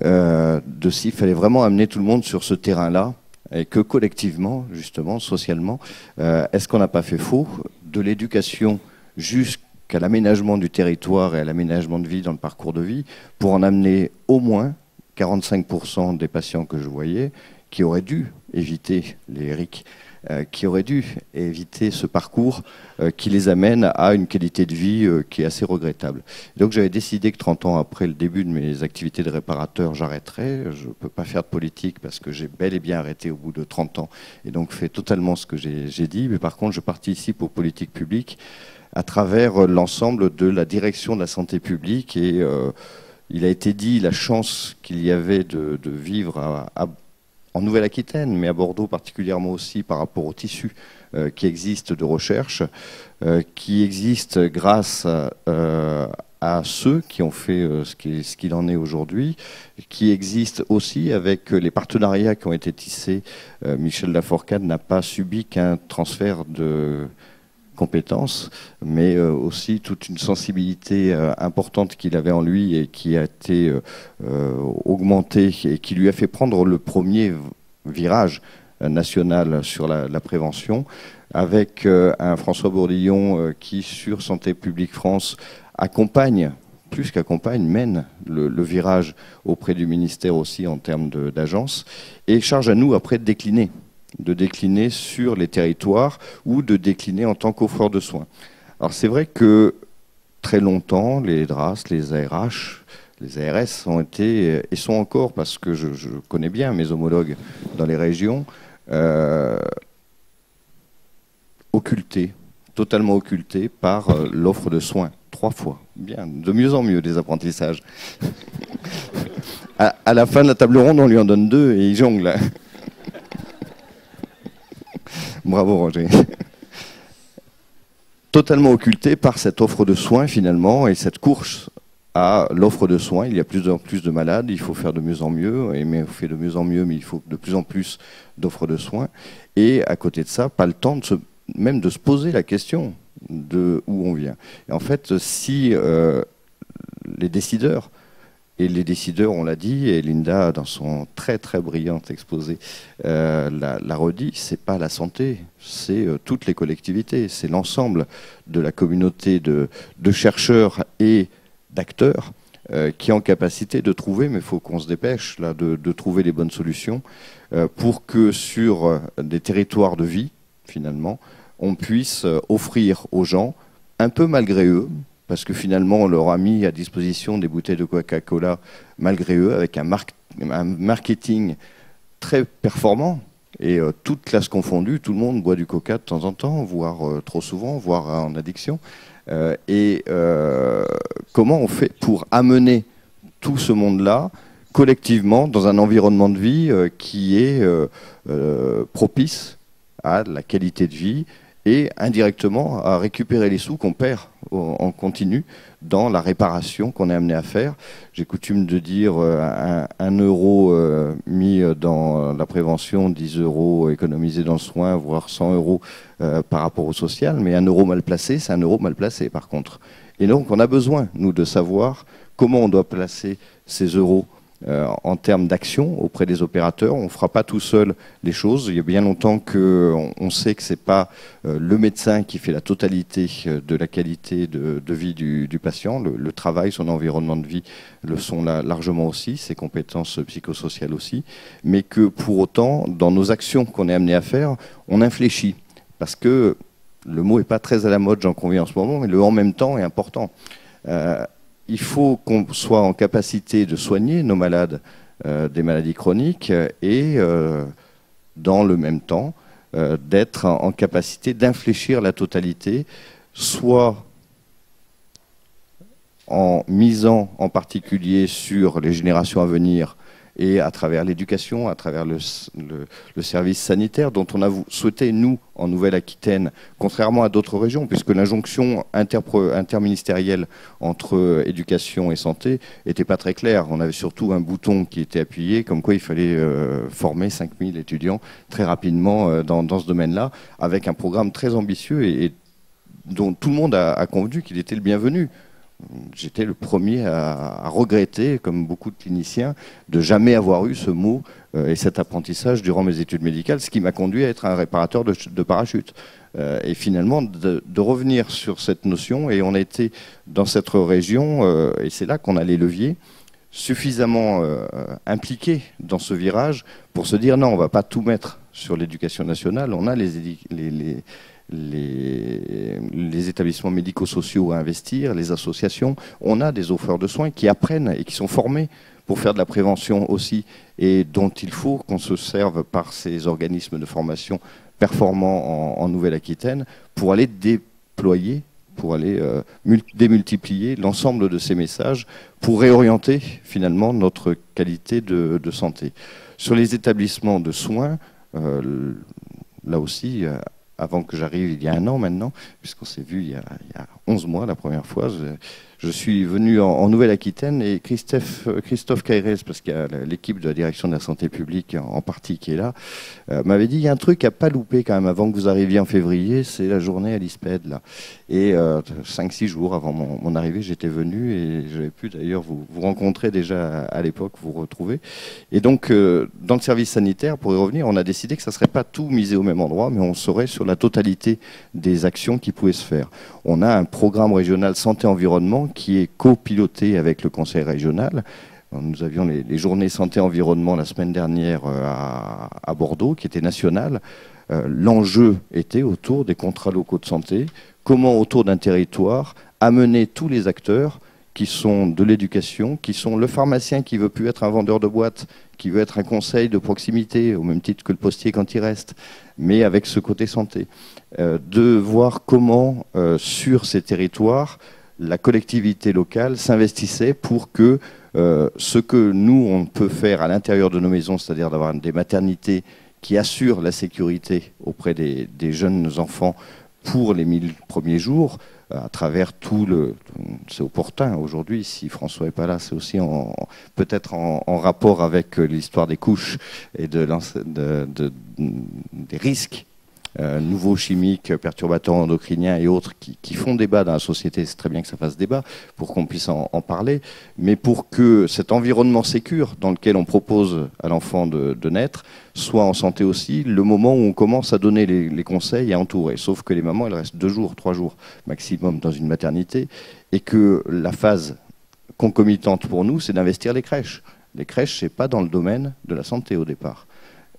de s'il fallait vraiment amener tout le monde sur ce terrain-là, et que collectivement, justement, socialement, est-ce qu'on n'a pas fait faux de l'éducation jusqu'à l'aménagement du territoire et à l'aménagement de vie dans le parcours de vie, pour en amener au moins 45% des patients que je voyais qui auraient dû éviter les RIC, qui auraient dû éviter ce parcours qui les amène à une qualité de vie qui est assez regrettable. Donc j'avais décidé que 30 ans après le début de mes activités de réparateur, j'arrêterais. Je ne peux pas faire de politique parce que j'ai bel et bien arrêté au bout de 30 ans et donc fait totalement ce que j'ai dit. Mais par contre, je participe aux politiques publiques à travers l'ensemble de la direction de la santé publique et il a été dit la chance qu'il y avait de vivre en Nouvelle-Aquitaine, mais à Bordeaux particulièrement aussi par rapport au tissu qui existe de recherche, qui existe grâce à ceux qui ont fait ce qu'il en est aujourd'hui, qui existe aussi avec les partenariats qui ont été tissés. Michel Laforcade n'a pas subi qu'un transfert de compétences, mais aussi toute une sensibilité importante qu'il avait en lui et qui a été augmentée et qui lui a fait prendre le premier virage national sur la prévention, avec un François Bourdillon qui, sur Santé publique France, accompagne, plus qu'accompagne, mène le virage auprès du ministère aussi en termes d'agence, et charge à nous après de décliner sur les territoires ou de décliner en tant qu'offreur de soins. Alors c'est vrai que très longtemps, les DRAS, les ARH, les ARS ont été, et sont encore, parce que je connais bien mes homologues dans les régions, occultés, totalement occultés par l'offre de soins. 3 fois. Bien, de mieux en mieux des apprentissages. À la fin de la table ronde, on lui en donne 2 et il jongle. Bravo Roger. Totalement occulté par cette offre de soins finalement et cette course à l'offre de soins. Il y a plus en plus de malades, il faut faire de mieux en mieux, mais on fait de mieux en mieux, mais il faut de plus en plus d'offres de soins. Et à côté de ça, pas le temps même de se poser la question de où on vient. Et en fait, si les décideurs, on l'a dit, et Linda, dans son très très brillant exposé, l'a redit, c'est pas la santé, c'est toutes les collectivités, c'est l'ensemble de la communauté de chercheurs et d'acteurs qui est en capacité de trouver, mais il faut qu'on se dépêche là, de trouver les bonnes solutions pour que sur des territoires de vie, finalement, on puisse offrir aux gens, un peu malgré eux, parce que finalement, on leur a mis à disposition des bouteilles de Coca-Cola malgré eux, avec un marketing très performant. Et toute classe confondue, tout le monde boit du Coca de temps en temps, voire trop souvent, voire en addiction. Comment on fait pour amener tout ce monde-là collectivement dans un environnement de vie qui est propice à la qualité de vie et indirectement à récupérer les sous qu'on perd en continu dans la réparation qu'on est amené à faire. J'ai coutume de dire 1 euro mis dans la prévention, 10 euros économisés dans le soin, voire 100 euros par rapport au social, mais 1 euro mal placé, c'est 1 euro mal placé par contre. Et donc on a besoin, nous, de savoir comment on doit placer ces euros en termes d'action auprès des opérateurs. On ne fera pas tout seul les choses. Il y a bien longtemps qu'on sait que ce n'est pas le médecin qui fait la totalité de la qualité de vie du patient. Le travail, son environnement de vie le sont largement aussi, ses compétences psychosociales aussi. Mais que pour autant, dans nos actions qu'on est amené à faire, on infléchit. Parce que le mot n'est pas très à la mode, j'en conviens en ce moment, mais le « en même temps » est important. Il faut qu'on soit en capacité de soigner nos malades des maladies chroniques et dans le même temps d'être en capacité d'infléchir la totalité, soit en misant en particulier sur les générations à venir et à travers l'éducation, à travers le service sanitaire, dont on a souhaité, nous, en Nouvelle-Aquitaine, contrairement à d'autres régions, puisque l'injonction interministérielle entre éducation et santé n'était pas très claire. On avait surtout un bouton qui était appuyé, comme quoi il fallait former 5000 étudiants très rapidement dans ce domaine-là, avec un programme très ambitieux et dont tout le monde a convenu qu'il était le bienvenu. J'étais le premier à regretter, comme beaucoup de cliniciens, de jamais avoir eu ce mot et cet apprentissage durant mes études médicales, ce qui m'a conduit à être un réparateur de parachute. Et finalement, de revenir sur cette notion, et on a été dans cette région, et c'est là qu'on a les leviers, suffisamment impliqués dans ce virage pour se dire non, on ne va pas tout mettre sur l'éducation nationale, on a les établissements médico-sociaux à investir, les associations, on a des offreurs de soins qui apprennent et qui sont formés pour faire de la prévention aussi, et dont il faut qu'on se serve par ces organismes de formation performants en Nouvelle-Aquitaine pour aller déployer, pour aller démultiplier l'ensemble de ces messages, pour réorienter finalement notre qualité de santé. Sur les établissements de soins, là aussi, avant que j'arrive il y a 1 an maintenant, puisqu'on s'est vu il y a 11 mois la première fois, je suis venu en Nouvelle-Aquitaine et Christophe Cairès, parce qu'il y a l'équipe de la direction de la santé publique en partie qui est là, m'avait dit il y a un truc à pas louper quand même avant que vous arriviez en février, c'est la journée à l'ISPED là. Et 5-6 jours avant mon arrivée, j'étais venu et j'avais pu d'ailleurs vous rencontrer déjà à l'époque, vous retrouver. Et donc dans le service sanitaire, pour y revenir, on a décidé que ça ne serait pas tout misé au même endroit, mais on serait sur la totalité des actions qui pouvaient se faire. On a un programme régional santé-environnement qui est copiloté avec le conseil régional. Nous avions les journées santé-environnement la semaine dernière à Bordeaux, qui étaient nationales. L'enjeu était autour des contrats locaux de santé. Comment, autour d'un territoire, amener tous les acteurs qui sont de l'éducation, qui sont le pharmacien qui veut plus être un vendeur de boîte, qui veut être un conseil de proximité, au même titre que le postier quand il reste, mais avec ce côté santé. De voir comment, sur ces territoires, la collectivité locale s'investissait pour que ce que nous, on peut faire à l'intérieur de nos maisons, c'est-à-dire d'avoir des maternités qui assurent la sécurité auprès des jeunes enfants pour les 1000 premiers jours, à travers tout le... C'est opportun aujourd'hui, si François n'est pas là, c'est aussi peut-être en rapport avec l'histoire des couches et des risques nouveaux chimiques, perturbateurs endocriniens et autres qui font débat dans la société. C'est très bien que ça fasse débat pour qu'on puisse en parler, mais pour que cet environnement sécure dans lequel on propose à l'enfant de naître soit en santé aussi, le moment où on commence à donner les conseils et à entourer. Sauf que les mamans, elles restent 2 jours, 3 jours maximum dans une maternité, et que la phase concomitante pour nous, c'est d'investir les crèches. Les crèches, c'est pas dans le domaine de la santé au départ.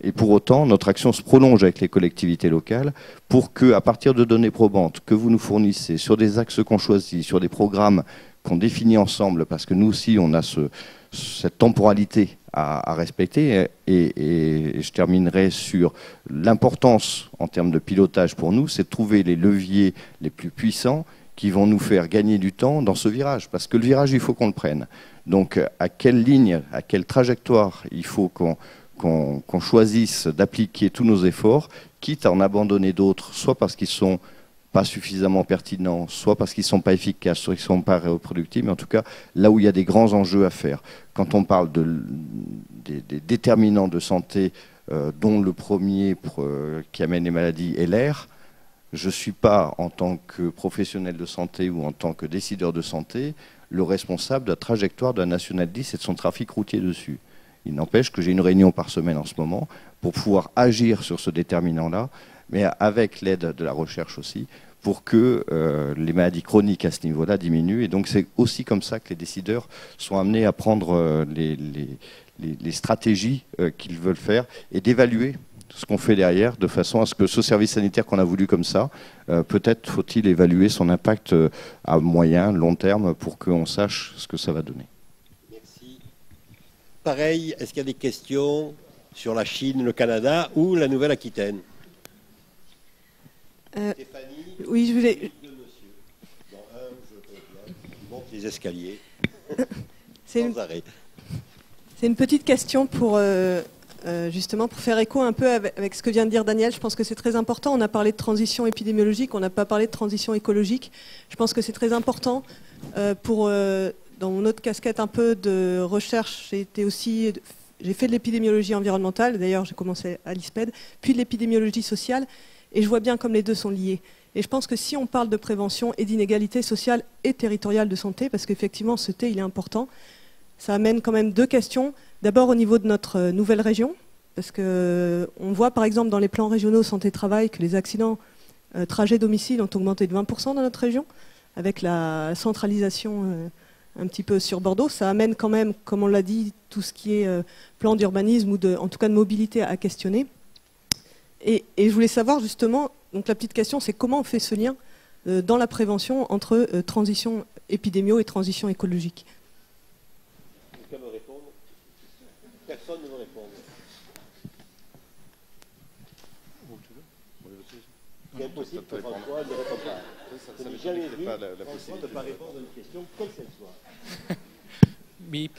Et pour autant, notre action se prolonge avec les collectivités locales pour que, à partir de données probantes que vous nous fournissez, sur des axes qu'on choisit, sur des programmes qu'on définit ensemble, parce que nous aussi, on a cette temporalité à respecter. Et je terminerai sur l'importance, en termes de pilotage pour nous, c'est de trouver les leviers les plus puissants qui vont nous faire gagner du temps dans ce virage. Parce que le virage, il faut qu'on le prenne. Donc, à quelle ligne, à quelle trajectoire il faut qu'on choisisse d'appliquer tous nos efforts, quitte à en abandonner d'autres, soit parce qu'ils ne sont pas suffisamment pertinents, soit parce qu'ils ne sont pas efficaces, soit qu'ils ne sont pas reproductifs, mais en tout cas, là où il y a des grands enjeux à faire. Quand on parle des déterminants de santé, dont le premier qui amène les maladies est l'air, je ne suis pas, en tant que professionnel de santé ou en tant que décideur de santé, le responsable de la trajectoire d'un National 10 et de son trafic routier dessus. Il n'empêche que j'ai une réunion par semaine en ce moment pour pouvoir agir sur ce déterminant-là, mais avec l'aide de la recherche aussi, pour que les maladies chroniques à ce niveau-là diminuent. Et donc c'est aussi comme ça que les décideurs sont amenés à prendre les stratégies qu'ils veulent faire et d'évaluer ce qu'on fait derrière, de façon à ce que ce service sanitaire qu'on a voulu comme ça, peut-être faut-il évaluer son impact à moyen, long terme, pour qu'on sache ce que ça va donner. Merci. Pareil, est-ce qu'il y a des questions sur la Chine, le Canada ou la Nouvelle-Aquitaine? Stéphanie, oui, je voulais... Dans je monte les escaliers. C'est sans arrêt. C'est une petite question pour justement pour faire écho un peu avec ce que vient de dire Daniel. Je pense que c'est très important. On a parlé de transition épidémiologique, on n'a pas parlé de transition écologique. Je pense que c'est très important dans mon autre casquette un peu de recherche, j'ai fait de l'épidémiologie environnementale, d'ailleurs j'ai commencé à l'ISPED, puis de l'épidémiologie sociale, et je vois bien comme les deux sont liés. Et je pense que si on parle de prévention et d'inégalité sociale et territoriale de santé, parce qu'effectivement ce T il est important, ça amène quand même deux questions. D'abord au niveau de notre nouvelle région, parce qu'on voit par exemple dans les plans régionaux santé-travail que les accidents trajets domicile ont augmenté de 20% dans notre région, avec la centralisation un petit peu sur Bordeaux. Ça amène quand même, comme on l'a dit, tout ce qui est plan d'urbanisme ou en tout cas de mobilité à questionner. Et je voulais savoir justement, donc la petite question c'est comment on fait ce lien dans la prévention entre transition épidémio et transition écologique. Quelqu'un me répond? Personne ne me répond. C'est impossible que François ne réponde pas. Je n'ai jamais vu François ne pas répondre à une question, quelle qu'elle soit. Bip.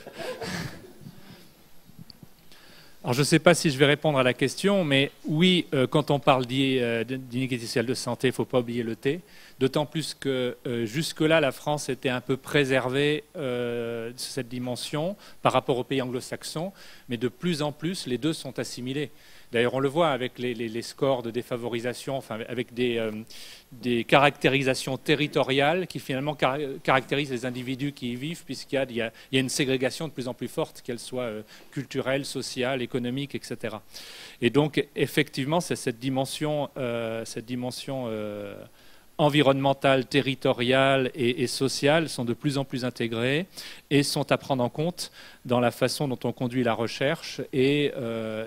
Alors je ne sais pas si je vais répondre à la question, mais oui, quand on parle d'inégalité sociale de santé, il ne faut pas oublier le T. D'autant plus que jusque-là, la France était un peu préservée de cette dimension par rapport aux pays anglo-saxons, mais de plus en plus, les deux sont assimilés. D'ailleurs, on le voit avec les scores de défavorisation, enfin, avec des caractérisations territoriales qui finalement caractérisent les individus qui y vivent, puisqu'il y a une ségrégation de plus en plus forte, qu'elle soit culturelle, sociale, économique, etc. Et donc, effectivement, c'est cette dimension environnementales, territoriales et sociales sont de plus en plus intégrées et sont à prendre en compte dans la façon dont on conduit la recherche et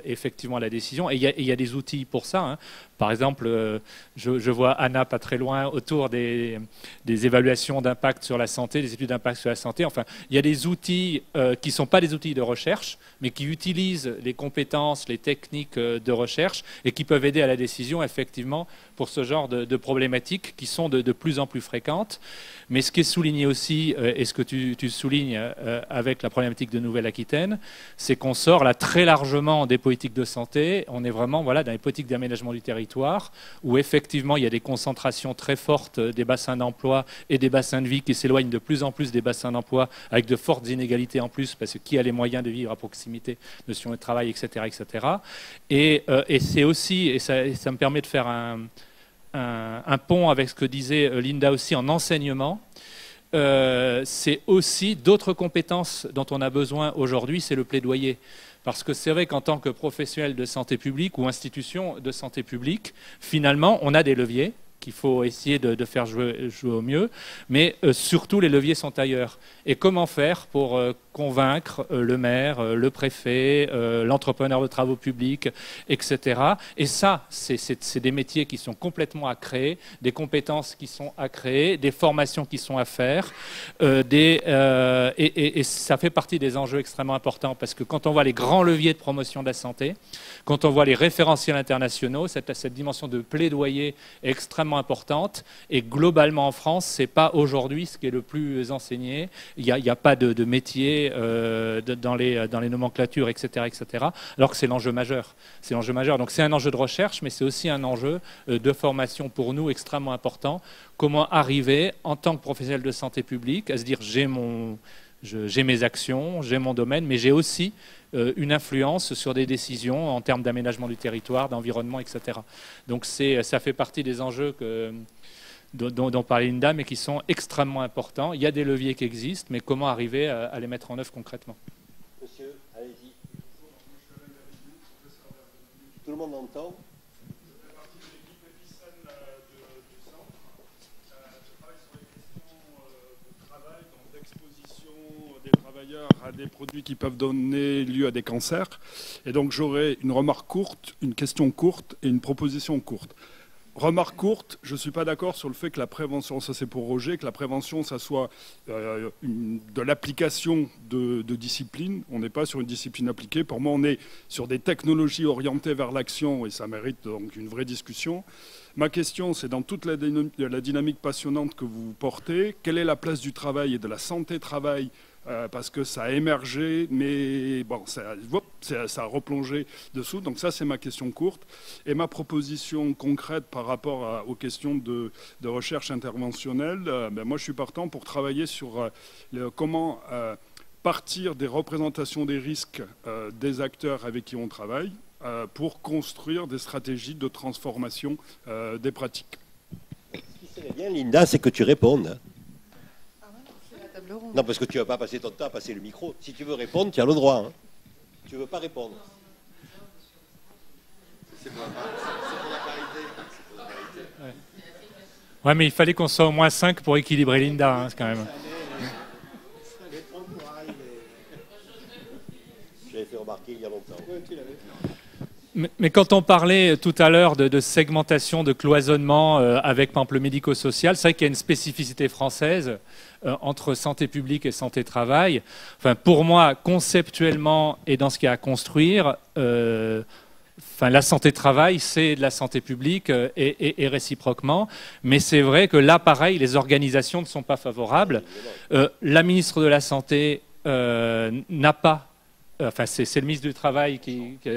effectivement la décision. Et il y a des outils pour ça, hein. Par exemple, je vois Anna pas très loin autour des évaluations d'impact sur la santé, des études d'impact sur la santé. Enfin, il y a des outils qui ne sont pas des outils de recherche, mais qui utilisent les compétences, les techniques de recherche et qui peuvent aider à la décision, effectivement, pour ce genre de problématiques qui sont de plus en plus fréquentes. Mais ce qui est souligné aussi, et ce que tu soulignes avec la problématique de Nouvelle-Aquitaine, c'est qu'on sort là très largement des politiques de santé. On est vraiment dans les politiques d'aménagement du territoire, où effectivement il y a des concentrations très fortes des bassins d'emploi et des bassins de vie qui s'éloignent de plus en plus des bassins d'emploi, avec de fortes inégalités en plus, parce que qui a les moyens de vivre à proximité de son travail, etc. etc. Et c'est aussi, et ça me permet de faire un pont avec ce que disait Linda aussi en enseignement, c'est aussi d'autres compétences dont on a besoin aujourd'hui, c'est le plaidoyer. Parce que c'est vrai qu'en tant que professionnel de santé publique ou institution de santé publique, finalement, on a des leviers qu'il faut essayer de faire jouer au mieux, mais surtout les leviers sont ailleurs. Et comment faire pour convaincre le maire, le préfet, l'entrepreneur de travaux publics, etc. Et ça, c'est des métiers qui sont complètement à créer, des compétences qui sont à créer, des formations qui sont à faire, et ça fait partie des enjeux extrêmement importants, parce que quand on voit les grands leviers de promotion de la santé, quand on voit les référentiels internationaux, cette dimension de plaidoyer est extrêmement importante, et globalement en France, c'est pas aujourd'hui ce qui est le plus enseigné. Il n'y a pas de métier dans les nomenclatures, etc., alors que c'est l'enjeu majeur. C'est l'enjeu majeur. Donc c'est un enjeu de recherche, mais c'est aussi un enjeu de formation pour nous extrêmement important. Comment arriver, en tant que professionnel de santé publique, à se dire j'ai mes actions, j'ai mon domaine, mais j'ai aussi une influence sur des décisions en termes d'aménagement du territoire, d'environnement, etc. Donc ça fait partie des enjeux dont parlait Linda, mais qui sont extrêmement importants. Il y a des leviers qui existent, mais comment arriver à les mettre en œuvre concrètement? Monsieur, allez-y. Tout le monde entend? Je fais partie de l'équipe épicène du centre. Je travaille sur les questions de travail, donc d'exposition des travailleurs à des produits qui peuvent donner lieu à des cancers. Et donc j'aurai une remarque courte, une question courte et une proposition courte. Remarque courte, je ne suis pas d'accord sur le fait que la prévention, ça c'est pour Roger, que la prévention, ça soit de l'application de disciplines. On n'est pas sur une discipline appliquée. Pour moi, on est sur des technologies orientées vers l'action et ça mérite donc une vraie discussion. Ma question, c'est dans toute la dynamique passionnante que vous portez, quelle est la place du travail et de la santé-travail parce que ça a émergé, mais bon, ça a replongé dessous. Donc ça, c'est ma question courte. Et ma proposition concrète par rapport aux questions de recherche interventionnelle, moi, je suis partant pour travailler sur comment partir des représentations des risques des acteurs avec qui on travaille pour construire des stratégies de transformation des pratiques. Ce qui serait bien, Linda, c'est que tu répondes. Non, parce que tu ne vas pas passer ton temps à passer le micro. Si tu veux répondre, tu as le droit. Hein. Tu ne veux pas répondre. C'est pour la parité. Ouais, mais il fallait qu'on soit au moins 5 pour équilibrer Linda, hein, quand même. J'avais fait remarquer il y a longtemps. Mais quand on parlait tout à l'heure de segmentation, de cloisonnement avec, par exemple, le médico-social, c'est vrai qu'il y a une spécificité française entre santé publique et santé-travail. Enfin, pour moi, conceptuellement et dans ce qu'il y a à construire, la santé-travail, c'est de la santé publique et réciproquement. Mais c'est vrai que là, pareil, les organisations ne sont pas favorables. La ministre de la Santé n'a pas... Enfin, c'est le ministre du Travail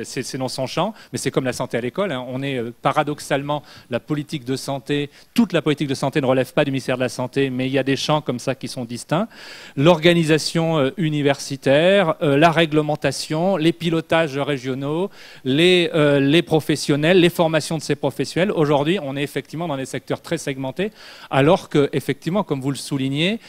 c'est dans son champ, mais c'est comme la santé à l'école. Hein. On est paradoxalement la politique de santé. Toute la politique de santé ne relève pas du ministère de la Santé, mais il y a des champs comme ça qui sont distincts. L'organisation universitaire, la réglementation, les pilotages régionaux, les professionnels, les formations de ces professionnels. Aujourd'hui, on est effectivement dans des secteurs très segmentés, alors que, effectivement, comme vous le soulignez,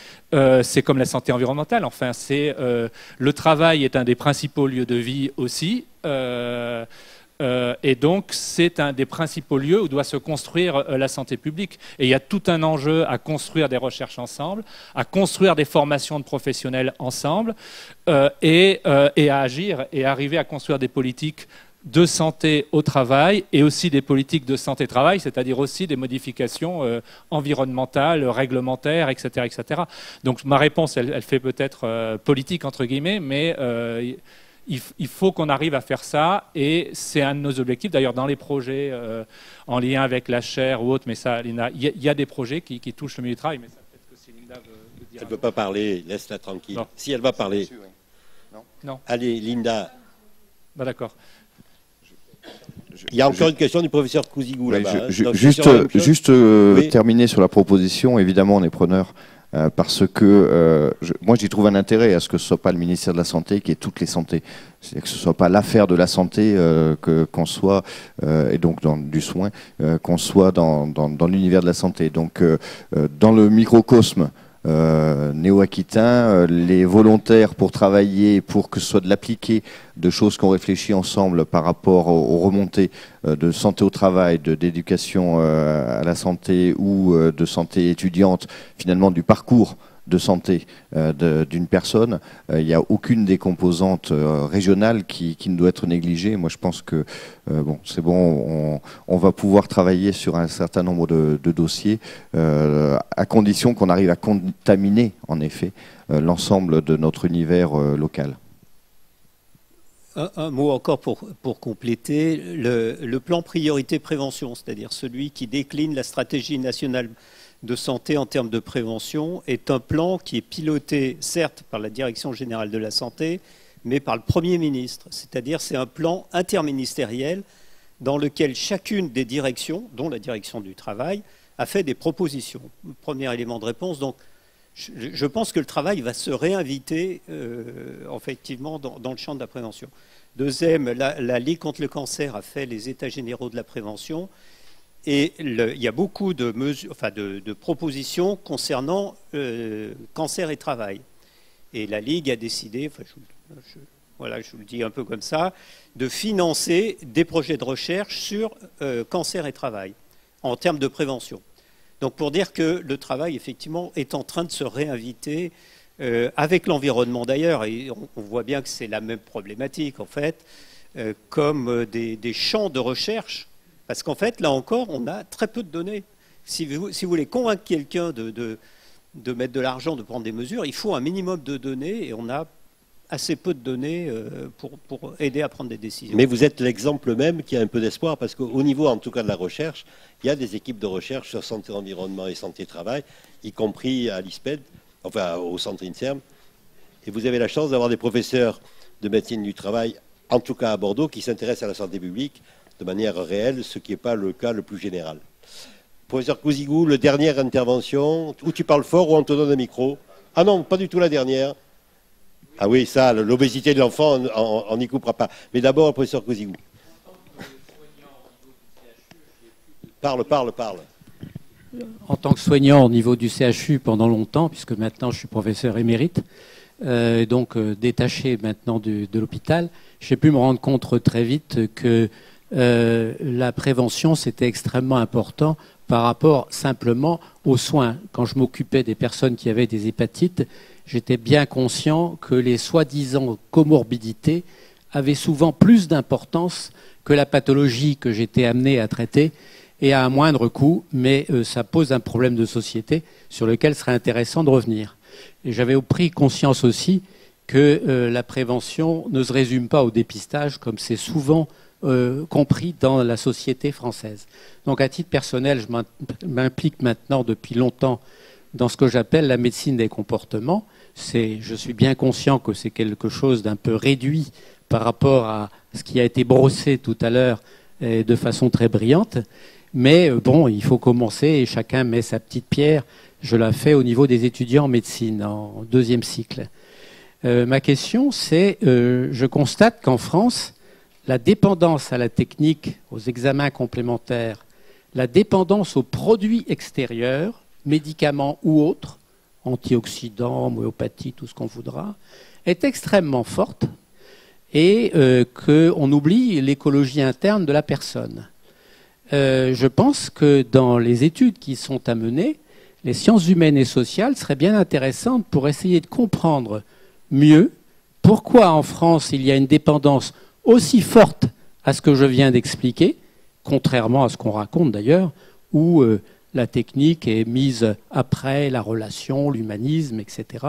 c'est comme la santé environnementale. Enfin, le travail est un des principaux lieux de vie aussi. Et donc, c'est un des principaux lieux où doit se construire la santé publique. Et il y a tout un enjeu à construire des recherches ensemble, à construire des formations de professionnels ensemble, et à agir et arriver à construire des politiques de santé au travail et aussi des politiques de santé-travail, c'est-à-dire aussi des modifications environnementales, réglementaires, etc., etc. Donc ma réponse, elle fait peut-être politique, entre guillemets, mais il faut qu'on arrive à faire ça et c'est un de nos objectifs. D'ailleurs, dans les projets en lien avec la chaire ou autre, mais ça, Linda, il y a des projets qui touchent le milieu du travail, mais ça peut-être que si Linda veut dire... Elle ne veut pas parler, laisse-la tranquille. Non. Si elle va parler... Non. Allez, Linda. Bah, d'accord. Il y a encore une question du professeur Cousigou là-bas. Juste terminer sur la proposition, évidemment on est preneur parce que moi j'y trouve un intérêt à ce que ce ne soit pas le ministère de la Santé qui ait toutes les santé. C'est-à-dire que ce ne soit pas l'affaire de la santé qu'on soit, et donc du soin, qu'on soit dans l'univers de la santé. Donc dans le microcosme néo-aquitain, les volontaires pour travailler, pour que ce soit de l'appliqué, de choses qu'on réfléchit ensemble par rapport aux remontées de santé au travail, d'éducation à la santé ou de santé étudiante, finalement du parcours de santé d'une personne, il n'y a aucune des composantes régionales qui ne doit être négligée. Moi, je pense que c'est bon, on va pouvoir travailler sur un certain nombre de dossiers, à condition qu'on arrive à contaminer, en effet, l'ensemble de notre univers local. Un mot encore pour compléter, le plan priorité prévention, c'est-à-dire celui qui décline la stratégie nationale de santé en termes de prévention, est un plan qui est piloté, certes, par la Direction générale de la santé, mais par le Premier ministre. C'est-à-dire c'est un plan interministériel dans lequel chacune des directions, dont la direction du travail, a fait des propositions. Premier élément de réponse, donc je pense que le travail va se réinviter effectivement dans le champ de la prévention. Deuxième, la Ligue contre le cancer a fait les états généraux de la prévention. Et il y a beaucoup de propositions concernant cancer et travail. Et la Ligue a décidé, je vous le dis un peu comme ça, de financer des projets de recherche sur cancer et travail, en termes de prévention. Donc pour dire que le travail, effectivement, est en train de se réinviter avec l'environnement d'ailleurs, et on voit bien que c'est la même problématique, en fait, comme des champs de recherche. Parce qu'en fait, là encore, on a très peu de données. Si vous voulez convaincre quelqu'un de mettre de l'argent, de prendre des mesures, il faut un minimum de données et on a assez peu de données pour aider à prendre des décisions. Mais vous êtes l'exemple même qui a un peu d'espoir parce qu'au niveau, en tout cas, de la recherche, il y a des équipes de recherche sur santé, environnement et santé travail, y compris à l'ISPED, enfin au centre INSERM, Et vous avez la chance d'avoir des professeurs de médecine du travail, en tout cas à Bordeaux, qui s'intéressent à la santé publique de manière réelle, ce qui n'est pas le cas le plus général. Professeur Cousigou, la dernière intervention, où tu parles fort ou on te donne un micro? Ah non, pas du tout la dernière. Ah oui, ça, l'obésité de l'enfant, on n'y coupera pas. Mais d'abord, professeur Cousigou. Parle. En tant que soignant au niveau du CHU pendant longtemps, puisque maintenant je suis professeur émérite, donc détaché maintenant de l'hôpital, j'ai pu me rendre compte très vite que la prévention, c'était extrêmement important par rapport simplement aux soins. Quand je m'occupais des personnes qui avaient des hépatites, j'étais bien conscient que les soi-disant comorbidités avaient souvent plus d'importance que la pathologie que j'étais amené à traiter, et à un moindre coût, mais ça pose un problème de société sur lequel il serait intéressant de revenir. Et j'avais pris conscience aussi que la prévention ne se résume pas au dépistage, comme c'est souvent compris dans la société française. Donc à titre personnel, je m'implique maintenant depuis longtemps dans ce que j'appelle la médecine des comportements. Je suis bien conscient que c'est quelque chose d'un peu réduit par rapport à ce qui a été brossé tout à l'heure de façon très brillante. Mais bon, il faut commencer et chacun met sa petite pierre. Je la fais au niveau des étudiants en médecine, en 2e cycle. Ma question, c'est, je constate qu'en France, la dépendance à la technique, aux examens complémentaires, la dépendance aux produits extérieurs, médicaments ou autres, antioxydants, homéopathie, tout ce qu'on voudra, est extrêmement forte et qu'on oublie l'écologie interne de la personne. Je pense que dans les études qui sont à mener, les sciences humaines et sociales seraient bien intéressantes pour essayer de comprendre mieux pourquoi en France il y a une dépendance aussi forte à ce que je viens d'expliquer, contrairement à ce qu'on raconte d'ailleurs, où la technique est mise après la relation, l'humanisme, etc.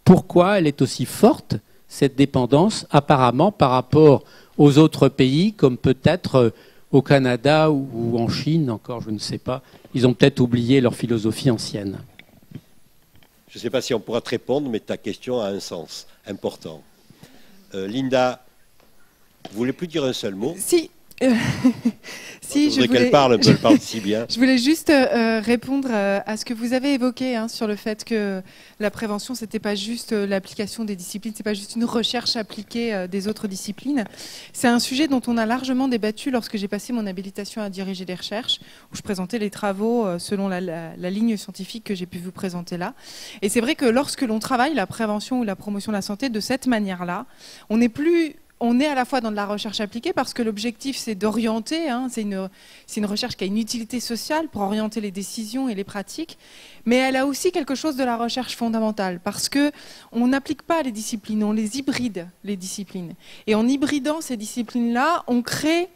Pourquoi elle est aussi forte, cette dépendance, apparemment par rapport aux autres pays, comme peut-être au Canada ou en Chine, encore je ne sais pas. Ils ont peut-être oublié leur philosophie ancienne. Je ne sais pas si on pourra te répondre, mais ta question a un sens important. Linda, vous ne voulez plus dire un seul mot? Si. Si, je voudrais qu'elle parle, elle parle si bien. Je voulais juste répondre à ce que vous avez évoqué sur le fait que la prévention, c'était pas juste l'application des disciplines, c'est pas juste une recherche appliquée des autres disciplines. C'est un sujet dont on a largement débattu lorsque j'ai passé mon habilitation à diriger des recherches, où je présentais les travaux selon la ligne scientifique que j'ai pu vous présenter là. Et c'est vrai que lorsque l'on travaille la prévention ou la promotion de la santé de cette manière-là, on est à la fois dans de la recherche appliquée parce que l'objectif c'est d'orienter, c'est une recherche qui a une utilité sociale pour orienter les décisions et les pratiques, mais elle a aussi quelque chose de la recherche fondamentale parce qu'on n'applique pas les disciplines, on les hybride les disciplines. Et en hybridant ces disciplines-là, on crée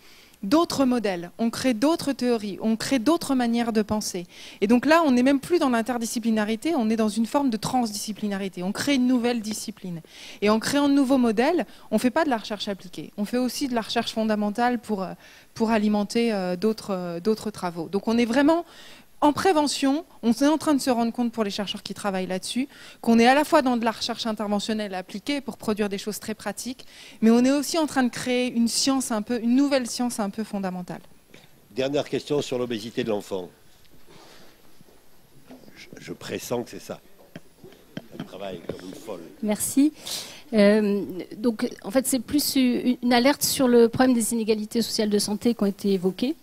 d'autres modèles, on crée d'autres théories, on crée d'autres manières de penser. Et donc là, on n'est même plus dans l'interdisciplinarité, on est dans une forme de transdisciplinarité. On crée une nouvelle discipline. Et en créant de nouveaux modèles, on ne fait pas de la recherche appliquée. On fait aussi de la recherche fondamentale pour alimenter d'autres travaux. Donc on est vraiment en prévention, on est en train de se rendre compte pour les chercheurs qui travaillent là-dessus, qu'on est à la fois dans de la recherche interventionnelle appliquée pour produire des choses très pratiques, mais on est aussi en train de créer une nouvelle science un peu fondamentale. Dernière question sur l'obésité de l'enfant. Je pressens que c'est ça. Elle travaille comme une folle. Merci. Donc, en fait, c'est plus une alerte sur le problème des inégalités sociales de santé qui ont été évoquées.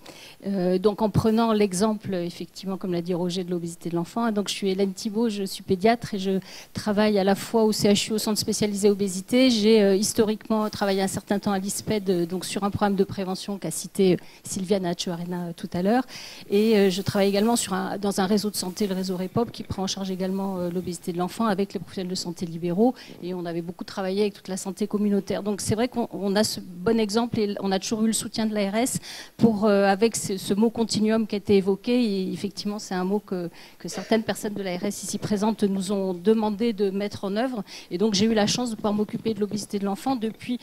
Donc, en prenant l'exemple, effectivement, comme l'a dit Roger, de l'obésité de l'enfant. Donc, je suis Hélène Thibault, je suis pédiatre et je travaille à la fois au CHU, au centre spécialisé obésité. J'ai historiquement travaillé un certain temps à l'ISPED, donc sur un programme de prévention qu'a cité Sylviane Achuarena tout à l'heure. Et je travaille également dans un réseau de santé, le réseau REPOP, qui prend en charge également l'obésité de l'enfant avec les professionnels de santé libéraux. Et on avait beaucoup travaillé travailler avec toute la santé communautaire. Donc c'est vrai qu'on a ce bon exemple et on a toujours eu le soutien de l'ARS pour, avec ce mot continuum qui a été évoqué. Et effectivement, c'est un mot que certaines personnes de l'ARS ici présentes nous ont demandé de mettre en œuvre. Et donc j'ai eu la chance de pouvoir m'occuper de l'obésité de l'enfant depuis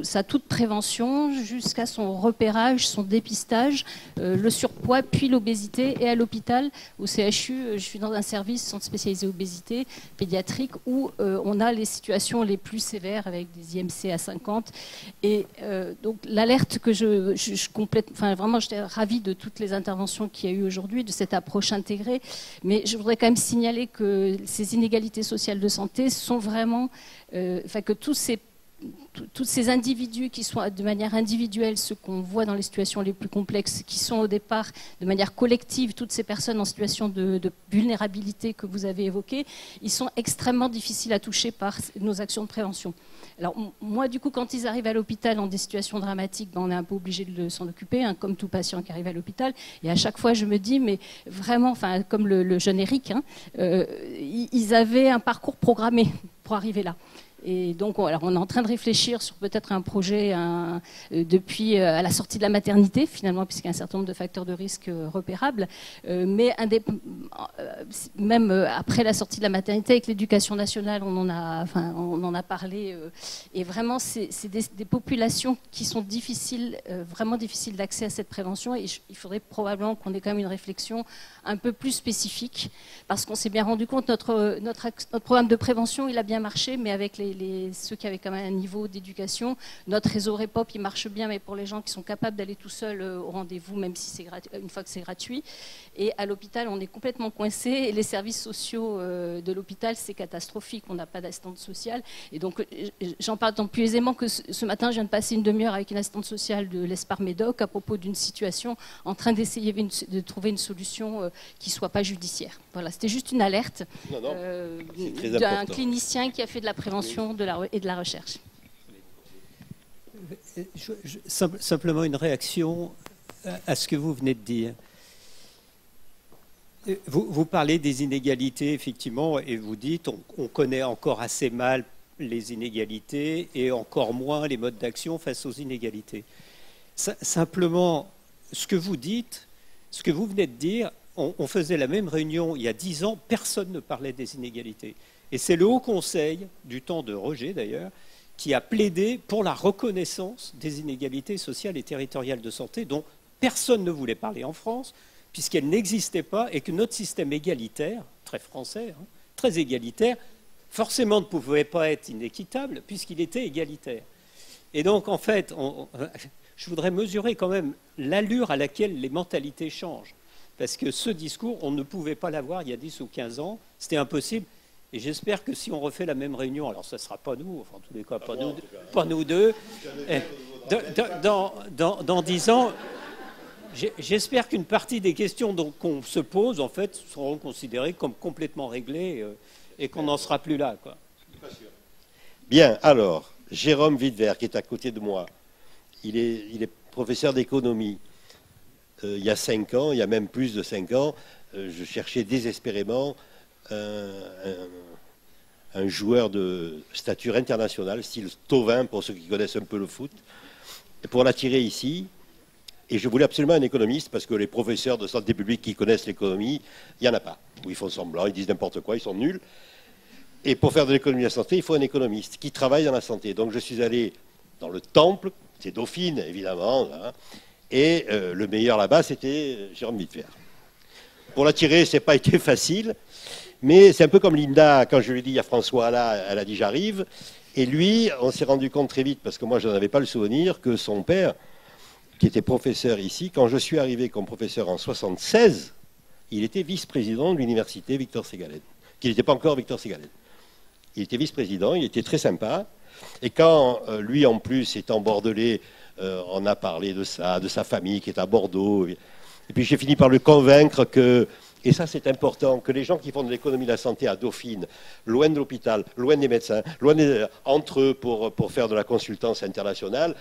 sa toute prévention jusqu'à son repérage, son dépistage, le surpoids, puis l'obésité. Et à l'hôpital, au CHU, je suis dans un service centre spécialisé obésité pédiatrique où on a les situations les plus sévères avec des IMC à 50. Et donc l'alerte que je complète, enfin vraiment j'étais ravie de toutes les interventions qu'il y a eu aujourd'hui, de cette approche intégrée, mais je voudrais quand même signaler que ces inégalités sociales de santé sont vraiment, que tous ces individus qui sont de manière individuelle, ceux qu'on voit dans les situations les plus complexes, qui sont au départ de manière collective, toutes ces personnes en situation de vulnérabilité que vous avez évoquées, ils sont extrêmement difficiles à toucher par nos actions de prévention. Alors moi, du coup, quand ils arrivent à l'hôpital dans des situations dramatiques, on est un peu obligé de s'en occuper, hein, comme tout patient qui arrive à l'hôpital. Et à chaque fois, je me dis, mais vraiment, comme le jeune Eric, hein, ils avaient un parcours programmé pour arriver là. Et donc, alors, on est en train de réfléchir sur peut-être un projet depuis à la sortie de la maternité, finalement, puisqu'il y a un certain nombre de facteurs de risque repérables. Mais même après la sortie de la maternité, avec l'éducation nationale, on en a parlé. Et vraiment, c'est des populations qui sont vraiment difficiles d'accès à cette prévention. Et il faudrait probablement qu'on ait quand même une réflexion un peu plus spécifique, parce qu'on s'est bien rendu compte que notre programme de prévention, il a bien marché, mais avec ceux qui avaient quand même un niveau d'éducation, notre réseau REPOP, il marche bien, mais pour les gens qui sont capables d'aller tout seuls au rendez-vous, même si c'est une fois que c'est gratuit. Et à l'hôpital, on est complètement coincé. Et les services sociaux de l'hôpital, c'est catastrophique. On n'a pas d'assistante sociale. Et donc, j'en parle tant plus aisément que ce matin, je viens de passer une demi-heure avec une assistante sociale de l'ESPAR Médoc à propos d'une situation en train d'essayer de trouver une solution qui ne soit pas judiciaire. Voilà, c'était juste une alerte d'un clinicien qui a fait de la prévention et de la recherche. Simplement une réaction à ce que vous venez de dire. Vous parlez des inégalités, effectivement, et vous dites on connaît encore assez mal les inégalités et encore moins les modes d'action face aux inégalités. Simplement, ce que vous dites, ce que vous venez de dire, on faisait la même réunion il y a 10 ans, personne ne parlait des inégalités. Et c'est le Haut Conseil, du temps de Roger d'ailleurs, qui a plaidé pour la reconnaissance des inégalités sociales et territoriales de santé dont personne ne voulait parler en France, puisqu'elles n'existaient pas et que notre système égalitaire, très français, hein, très égalitaire, forcément ne pouvait pas être inéquitable puisqu'il était égalitaire. Et donc en fait, je voudrais mesurer quand même l'allure à laquelle les mentalités changent. Parce que ce discours, on ne pouvait pas l'avoir il y a 10 ou 15 ans, c'était impossible. Et j'espère que si on refait la même réunion, alors ça ne sera pas nous, enfin en tous les cas, pas nous deux, dans 10 ans, j'espère qu'une partie des questions qu'on se pose, en fait, seront considérées comme complètement réglées et qu'on n'en sera plus là, quoi. Bien, alors, Jérôme Wiedwer, qui est à côté de moi, il est professeur d'économie. Il y a 5 ans, il y a même plus de 5 ans, je cherchais désespérément un joueur de stature internationale, style Thauvin, pour ceux qui connaissent un peu le foot, pour l'attirer ici. Et je voulais absolument un économiste, parce que les professeurs de santé publique qui connaissent l'économie, il n'y en a pas. Ou ils font semblant, ils disent n'importe quoi, ils sont nuls. Et pour faire de l'économie de la santé, il faut un économiste qui travaille dans la santé. Donc je suis allé dans le temple, c'est Dauphine évidemment, hein, et le meilleur là-bas, c'était Jérôme Wiedwer. Pour l'attirer, ça n'a pas été facile, mais c'est un peu comme Linda, quand je lui ai dit à François là, elle a dit j'arrive. Et lui, on s'est rendu compte très vite, parce que moi je n'en avais pas le souvenir, que son père, qui était professeur ici, quand je suis arrivé comme professeur en 1976, il était vice-président de l'université Victor Ségalen, qui n'était pas encore Victor Ségalen. Il était vice-président, il était très sympa. Et quand lui, en plus, étant bordelais, on a parlé de ça, de sa famille qui est à Bordeaux. Et puis j'ai fini par le convaincre que, et ça c'est important, que les gens qui font de l'économie de la santé à Dauphine, loin de l'hôpital, loin des médecins, entre eux pour faire de la consultance internationale,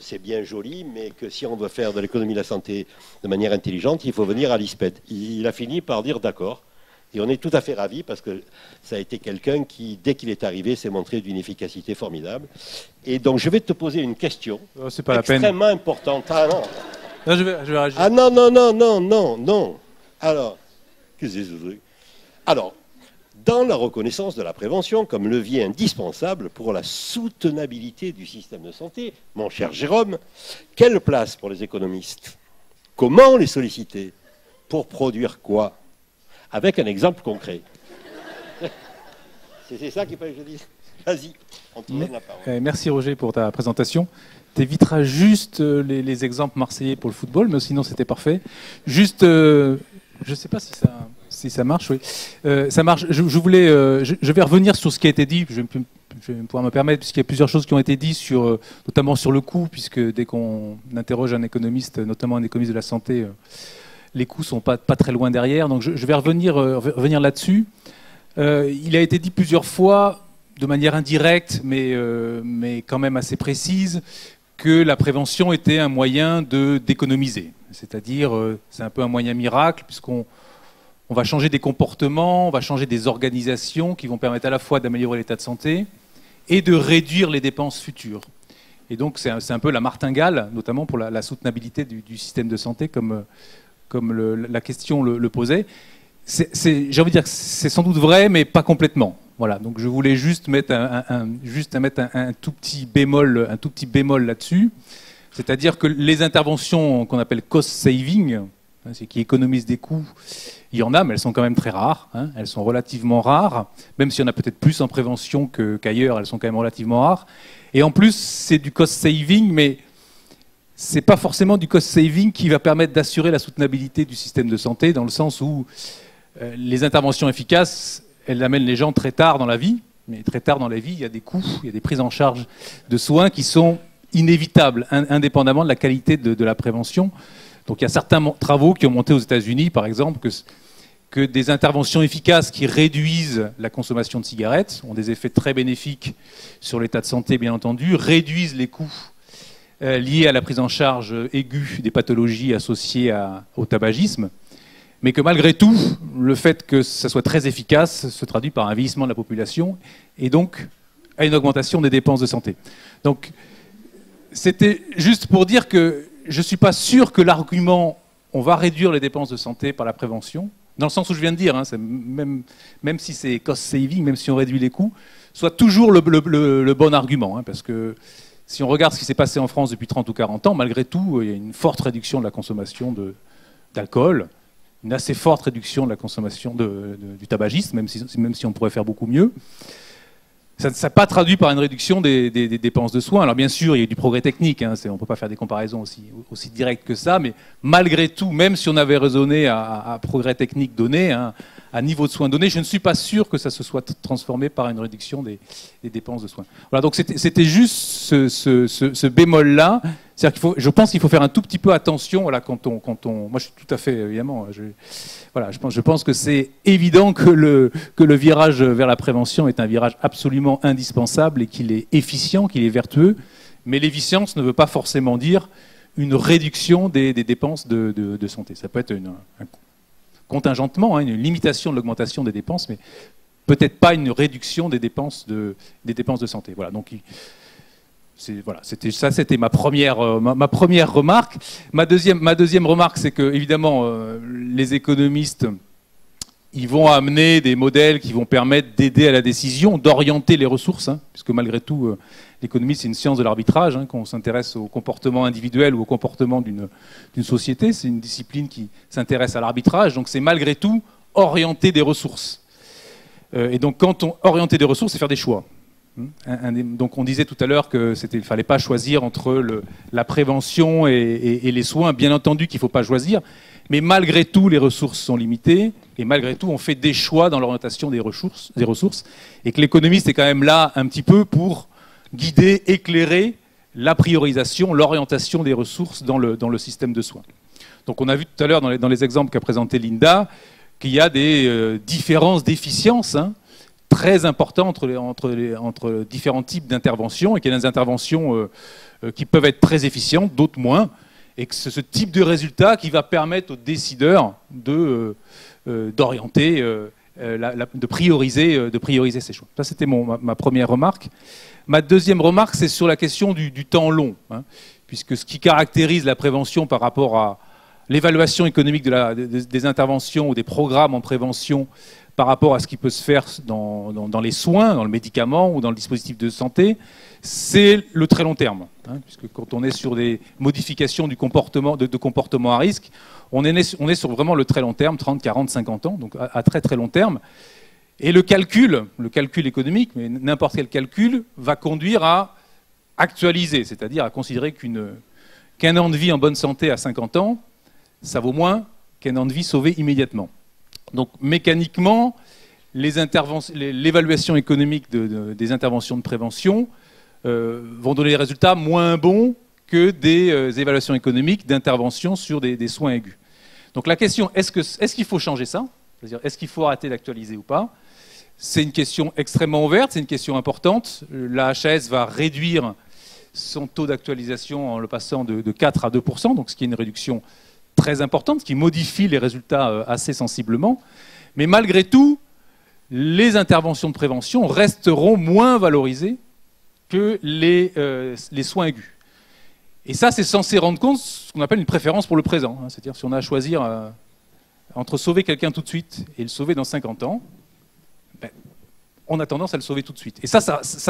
c'est bien joli, mais que si on veut faire de l'économie de la santé de manière intelligente, il faut venir à l'ISPED. Il a fini par dire d'accord. Et on est tout à fait ravis parce que ça a été quelqu'un qui, dès qu'il est arrivé, s'est montré d'une efficacité formidable. Et donc, je vais te poser une question c'est pas extrêmement importante. Ah non. Non, je vais réagir. Ah non, non, non, non, non, non. Alors, qu'est-ce que c'est ce truc? Alors, dans la reconnaissance de la prévention comme levier indispensable pour la soutenabilité du système de santé, mon cher Jérôme, quelle place pour les économistes? Comment les solliciter? Pour produire quoi? Avec un exemple concret. C'est ça qu'il fallait que je dise. Vas-y, on te donne la parole. Merci Roger pour ta présentation. Tu éviteras juste les exemples marseillais pour le football, mais sinon c'était parfait. Juste, je ne sais pas si ça marche, oui. Ça marche. Je vais revenir sur ce qui a été dit. Je vais pouvoir me permettre, puisqu'il y a plusieurs choses qui ont été dites, notamment sur le coût, puisque dès qu'on interroge un économiste, notamment un économiste de la santé, les coûts ne sont pas très loin derrière. Donc je vais revenir là-dessus. Il a été dit plusieurs fois, de manière indirecte, mais quand même assez précise, que la prévention était un moyen d'économiser. C'est-à-dire, c'est un peu un moyen miracle, puisqu'on va changer des comportements, on va changer des organisations qui vont permettre à la fois d'améliorer l'état de santé et de réduire les dépenses futures. Et donc, c'est un peu la martingale, notamment pour la soutenabilité du système de santé, comme la question le posait. J'ai envie de dire que c'est sans doute vrai, mais pas complètement. Voilà, donc je voulais juste mettre un tout petit bémol là-dessus. C'est-à-dire que les interventions qu'on appelle cost saving, c'est qui économisent des coûts, il y en a, mais elles sont quand même très rares. Elles sont relativement rares, même s'il y en a peut-être plus en prévention qu'ailleurs, elles sont quand même relativement rares. Et en plus, c'est du cost saving, mais c'est pas forcément du cost saving qui va permettre d'assurer la soutenabilité du système de santé, dans le sens où les interventions efficaces, elles amènent les gens très tard dans la vie. Mais très tard dans la vie, il y a des coûts, il y a des prises en charge de soins qui sont inévitables, indépendamment de la qualité de la prévention. Donc il y a certains travaux qui ont monté aux États-Unis, par exemple, que des interventions efficaces qui réduisent la consommation de cigarettes ont des effets très bénéfiques sur l'état de santé, bien entendu, réduisent les coûts liés à la prise en charge aiguë des pathologies associées au tabagisme, mais que malgré tout, le fait que ça soit très efficace se traduit par un vieillissement de la population et donc à une augmentation des dépenses de santé. Donc c'était juste pour dire que je ne suis pas sûr que l'argument « on va réduire les dépenses de santé par la prévention », dans le sens où je viens de dire, même si c'est cost saving, même si on réduit les coûts, soit toujours le bon argument. Parce que si on regarde ce qui s'est passé en France depuis 30 ou 40 ans, malgré tout, il y a une forte réduction de la consommation d'alcool, une assez forte réduction de la consommation du tabagisme, même si on pourrait faire beaucoup mieux. Ça n'a pas traduit par une réduction des dépenses de soins. Alors bien sûr, il y a du progrès technique, on ne peut pas faire des comparaisons aussi directes que ça, mais malgré tout, même si on avait raisonné à progrès technique donné, à niveau de soins donné, je ne suis pas sûr que ça se soit transformé par une réduction des dépenses de soins. Voilà, donc c'était juste ce bémol-là. C'est-à-dire je pense qu'il faut faire un tout petit peu attention. Voilà, quand on, moi, je suis tout à fait, évidemment, je pense que c'est évident que le virage vers la prévention est un virage absolument indispensable et qu'il est efficient, qu'il est vertueux. Mais l'efficience ne veut pas forcément dire une réduction des dépenses de santé. Ça peut être un contingentement, une limitation de l'augmentation des dépenses, mais peut-être pas une réduction des dépenses de santé. Voilà, donc c'était ma première remarque. Ma deuxième remarque, c'est que évidemment les économistes, ils vont amener des modèles qui vont permettre d'aider à la décision, d'orienter les ressources, puisque malgré tout, l'économie, c'est une science de l'arbitrage, qu'on s'intéresse au comportement individuel ou au comportement d'une société. C'est une discipline qui s'intéresse à l'arbitrage, donc c'est malgré tout orienter des ressources. Et donc, orienter des ressources, c'est faire des choix. Donc on disait tout à l'heure qu'il ne fallait pas choisir entre la prévention et les soins. Bien entendu qu'il ne faut pas choisir, mais malgré tout, les ressources sont limitées, et malgré tout, on fait des choix dans l'orientation des ressources, et que l'économiste est quand même là un petit peu pour guider, éclairer la priorisation, l'orientation des ressources dans le système de soins. Donc on a vu tout à l'heure dans les exemples qu'a présenté Linda qu'il y a des différences d'efficience très importantes entre différents types d'interventions, et qu'il y a des interventions qui peuvent être très efficientes, d'autres moins, et que c'est ce type de résultat qui va permettre aux décideurs d'orienter de prioriser ces choix. Ça, c'était ma première remarque. Ma deuxième remarque, c'est sur la question du temps long, hein, puisque ce qui caractérise la prévention par rapport à l'évaluation économique des interventions ou des programmes en prévention par rapport à ce qui peut se faire dans les soins, dans le médicament ou dans le dispositif de santé, c'est le très long terme. Hein, puisque quand on est sur des modifications du comportement, de comportement à risque, on est sur vraiment le très long terme, 30, 40, 50 ans, donc à très très long terme. Et le calcul économique, mais n'importe quel calcul, va conduire à actualiser, c'est-à-dire à considérer qu'un an de vie en bonne santé à 50 ans, ça vaut moins qu'un an de vie sauvé immédiatement. Donc mécaniquement, l'évaluation économique des interventions de prévention vont donner des résultats moins bons que des évaluations économiques d'intervention sur des soins aigus. Donc la question, est-ce qu'il faut changer ça? C'est-à-dire, est-ce qu'il faut arrêter d'actualiser ou pas? C'est une question extrêmement ouverte, c'est une question importante. La HAS va réduire son taux d'actualisation en le passant de 4 à 2%, donc ce qui est une réduction très importante, ce qui modifie les résultats assez sensiblement. Mais malgré tout, les interventions de prévention resteront moins valorisées que les soins aigus. Et ça, c'est censé rendre compte de ce qu'on appelle une préférence pour le présent. Hein. C'est-à-dire si on a à choisir entre sauver quelqu'un tout de suite et le sauver dans 50 ans, on a tendance à le sauver tout de suite. Et ça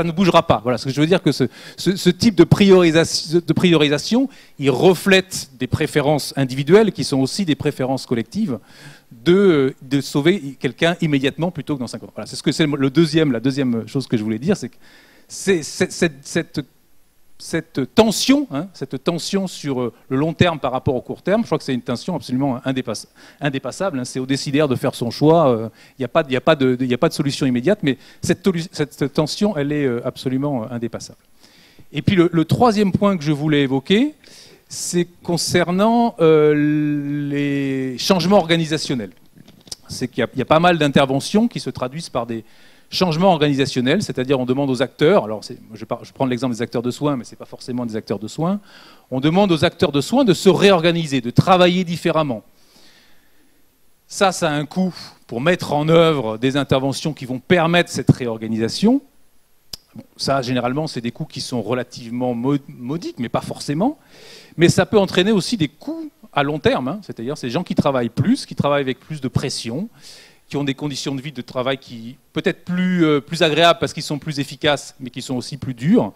ne bougera pas. Voilà, ce que je veux dire, que ce type de priorisation, il reflète des préférences individuelles qui sont aussi des préférences collectives de sauver quelqu'un immédiatement plutôt que dans 50 ans. Voilà, c'est ce que c'est la deuxième chose que je voulais dire, c'est que cette tension sur le long terme par rapport au court terme, je crois que c'est une tension absolument indépassable. Hein, c'est au décideur de faire son choix. Il n'y a pas de solution immédiate, mais cette tension, elle est absolument indépassable. Et puis le troisième point que je voulais évoquer, c'est concernant les changements organisationnels. C'est qu'il y a pas mal d'interventions qui se traduisent par des changement organisationnel, c'est-à-dire on demande aux acteurs, alors je prends l'exemple des acteurs de soins, mais ce n'est pas forcément des acteurs de soins, on demande aux acteurs de soins de se réorganiser, de travailler différemment. Ça a un coût pour mettre en œuvre des interventions qui vont permettre cette réorganisation. Bon, ça, généralement, c'est des coûts qui sont relativement modiques, mais pas forcément. Mais ça peut entraîner aussi des coûts à long terme, hein, c'est-à-dire ces gens qui travaillent plus, qui travaillent avec plus de pression, qui ont des conditions de vie de travail qui peut-être plus agréables parce qu'ils sont plus efficaces, mais qui sont aussi plus durs.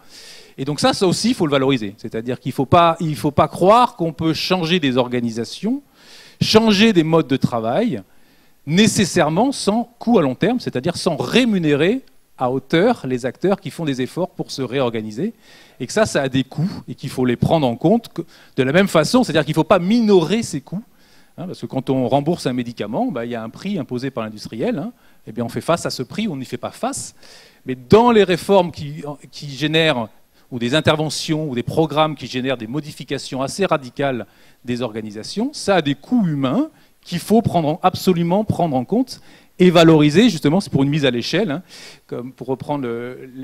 Et donc ça aussi, il faut le valoriser. C'est-à-dire qu'il ne faut pas croire qu'on peut changer des organisations, changer des modes de travail, nécessairement sans coût à long terme, c'est-à-dire sans rémunérer à hauteur les acteurs qui font des efforts pour se réorganiser. Et que ça a des coûts et qu'il faut les prendre en compte de la même façon, c'est-à-dire qu'il ne faut pas minorer ces coûts. Parce que quand on rembourse un médicament, il y a un prix imposé par l'industriel. Hein, et bien on fait face à ce prix ou on n'y fait pas face. Mais dans les réformes qui génèrent, ou des interventions, ou des programmes qui génèrent des modifications assez radicales des organisations, ça a des coûts humains qu'il faut absolument prendre en compte et valoriser. Justement, c'est pour une mise à l'échelle, hein, comme pour reprendre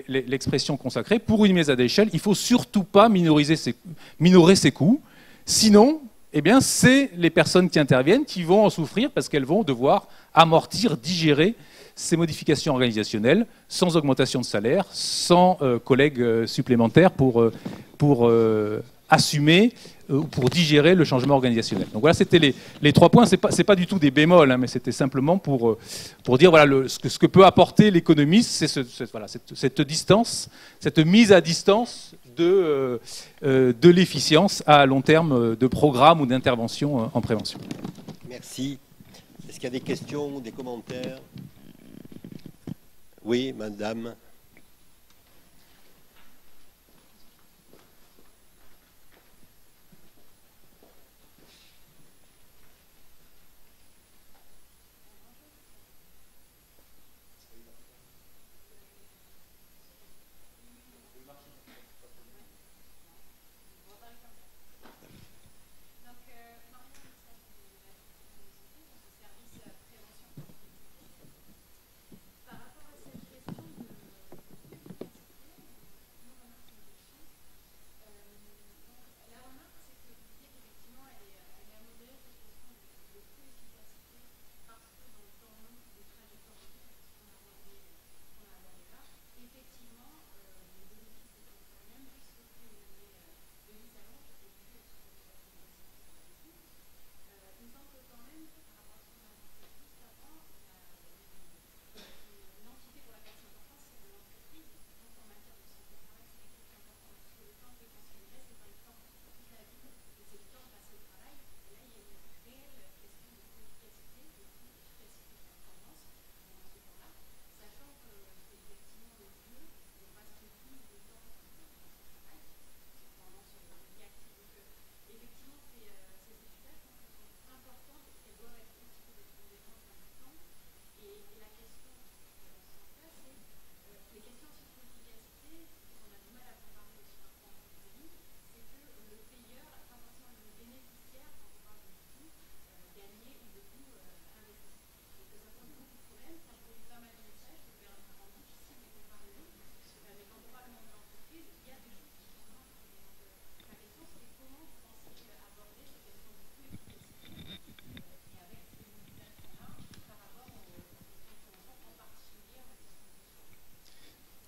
l'expression consacrée. Pour une mise à l'échelle, il ne faut surtout pas minorer ces coûts. Sinon, eh bien, c'est les personnes qui interviennent qui vont en souffrir parce qu'elles vont devoir amortir, digérer ces modifications organisationnelles sans augmentation de salaire, sans collègues supplémentaires pour assumer ou pour digérer le changement organisationnel. Donc voilà, c'était les 3 points. C'est pas du tout des bémols, hein, mais c'était simplement pour dire voilà, ce que peut apporter l'économiste, c'est cette distance, cette mise à distance de l'efficience à long terme de programmes ou d'interventions en prévention. Merci. Est-ce qu'il y a des questions, des commentaires? Oui, madame.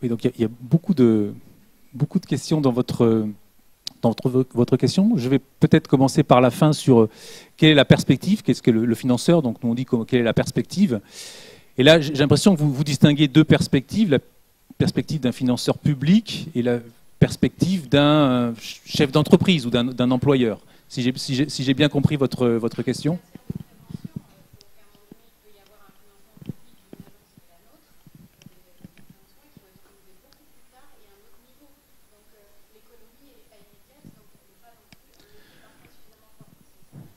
Oui, donc il y a beaucoup de questions dans votre question. Je vais peut-être commencer par la fin sur quelle est la perspective, qu'est-ce que le financeur, donc nous on dit quelle est la perspective. Et là, j'ai l'impression que vous distinguez deux perspectives, la perspective d'un financeur public et la perspective d'un chef d'entreprise ou d'un employeur. Si j'ai bien compris votre question.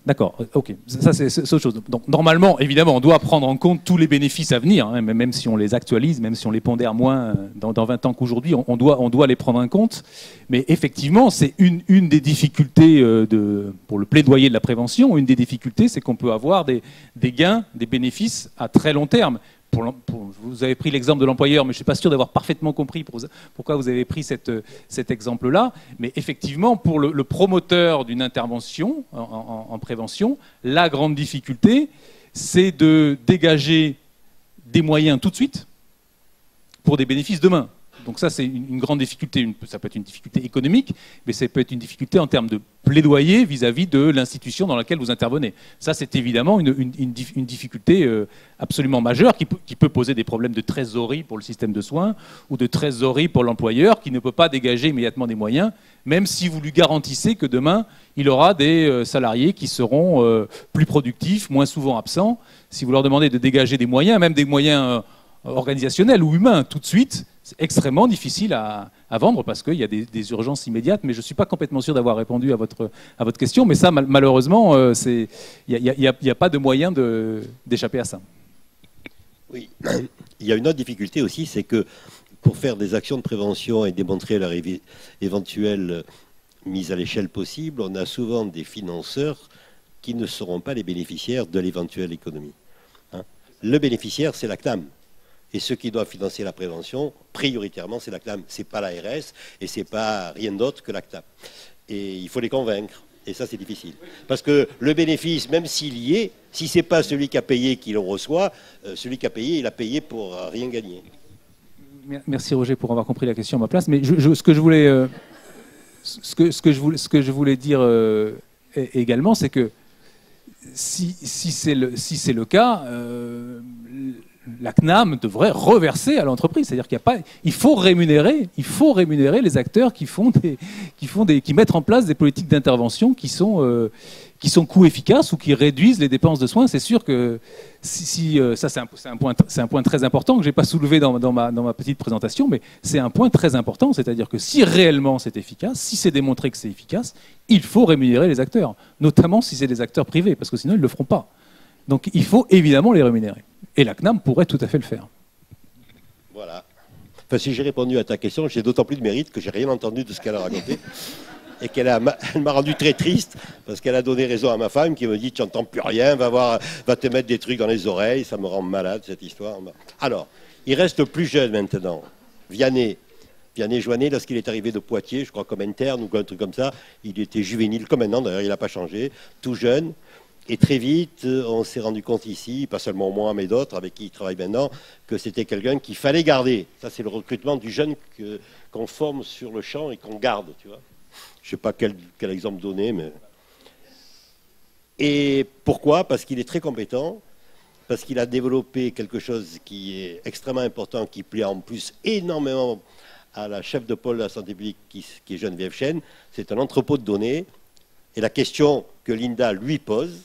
D'accord, ok, ça c'est autre chose. Donc normalement, évidemment, on doit prendre en compte tous les bénéfices à venir, hein, même si on les actualise, même si on les pondère moins dans 20 ans qu'aujourd'hui, on doit les prendre en compte. Mais effectivement, c'est une des difficultés pour le plaidoyer de la prévention, une des difficultés, c'est qu'on peut avoir des gains, des bénéfices à très long terme. Vous avez pris l'exemple de l'employeur, mais je ne suis pas sûr d'avoir parfaitement compris pourquoi vous avez pris cet exemple-là. Mais effectivement, pour le promoteur d'une intervention en prévention, la grande difficulté, c'est de dégager des moyens tout de suite pour des bénéfices demain. Donc ça, c'est une grande difficulté. Ça peut être une difficulté économique, mais ça peut être une difficulté en termes de plaidoyer vis-à-vis de l'institution dans laquelle vous intervenez. Ça, c'est évidemment une difficulté absolument majeure qui peut poser des problèmes de trésorerie pour le système de soins ou de trésorerie pour l'employeur qui ne peut pas dégager immédiatement des moyens, même si vous lui garantissez que demain, il aura des salariés qui seront plus productifs, moins souvent absents. Si vous leur demandez de dégager des moyens, même des moyens organisationnels ou humains tout de suite, c'est extrêmement difficile à vendre parce qu'il y a des urgences immédiates, mais je ne suis pas complètement sûr d'avoir répondu à votre question. Mais ça, malheureusement, il n'y a pas de moyen d'échapper à ça. Oui, il y a une autre difficulté aussi, c'est que pour faire des actions de prévention et démontrer leur éventuelle mise à l'échelle possible, on a souvent des financeurs qui ne seront pas les bénéficiaires de l'éventuelle économie. Hein. Le bénéficiaire, c'est la CNAM. Et ceux qui doivent financer la prévention, prioritairement, c'est la CNAM. Ce n'est pas l'ARS et ce n'est pas rien d'autre que la CNAM. Et il faut les convaincre. Et ça, c'est difficile. Parce que le bénéfice, même s'il y est, si ce n'est pas celui qui a payé qui le reçoit, celui qui a payé, il a payé pour rien gagner. Merci Roger pour avoir compris la question à ma place. Mais ce que je voulais dire également, c'est que si c'est le cas, la CNAM devrait reverser à l'entreprise. C'est-à-dire qu'il faut rémunérer les acteurs qui mettent en place des politiques d'intervention qui sont coût efficaces ou qui réduisent les dépenses de soins. C'est sûr que ça c'est un point très important que je n'ai pas soulevé dans ma petite présentation, mais c'est un point très important. C'est-à-dire que si réellement c'est efficace, si c'est démontré que c'est efficace, il faut rémunérer les acteurs, notamment si c'est des acteurs privés, parce que sinon ils ne le feront pas. Donc il faut évidemment les rémunérer. Et la CNAM pourrait tout à fait le faire. Voilà. Enfin, si j'ai répondu à ta question, j'ai d'autant plus de mérite que j'ai rien entendu de ce qu'elle a raconté. Et elle m'a rendu très triste parce qu'elle a donné raison à ma femme qui me dit tu n'entends plus rien, va te mettre des trucs dans les oreilles, ça me rend malade cette histoire. Alors, il reste le plus jeune maintenant, Vianney Joannet, lorsqu'il est arrivé de Poitiers, je crois comme interne ou un truc comme ça, il était juvénile comme maintenant, d'ailleurs il n'a pas changé, tout jeune. Et très vite, on s'est rendu compte ici, pas seulement moi, mais d'autres avec qui il travaille maintenant, que c'était quelqu'un qu'il fallait garder. Ça, c'est le recrutement du jeune qu'on forme sur le champ et qu'on garde, tu vois. Je ne sais pas quel exemple donner, mais... Et pourquoi ? Parce qu'il est très compétent, parce qu'il a développé quelque chose qui est extrêmement important, qui plaît en plus énormément à la chef de pôle de la santé publique, qui est Geneviève Chêne. C'est un entrepôt de données. Et la question que Linda lui pose,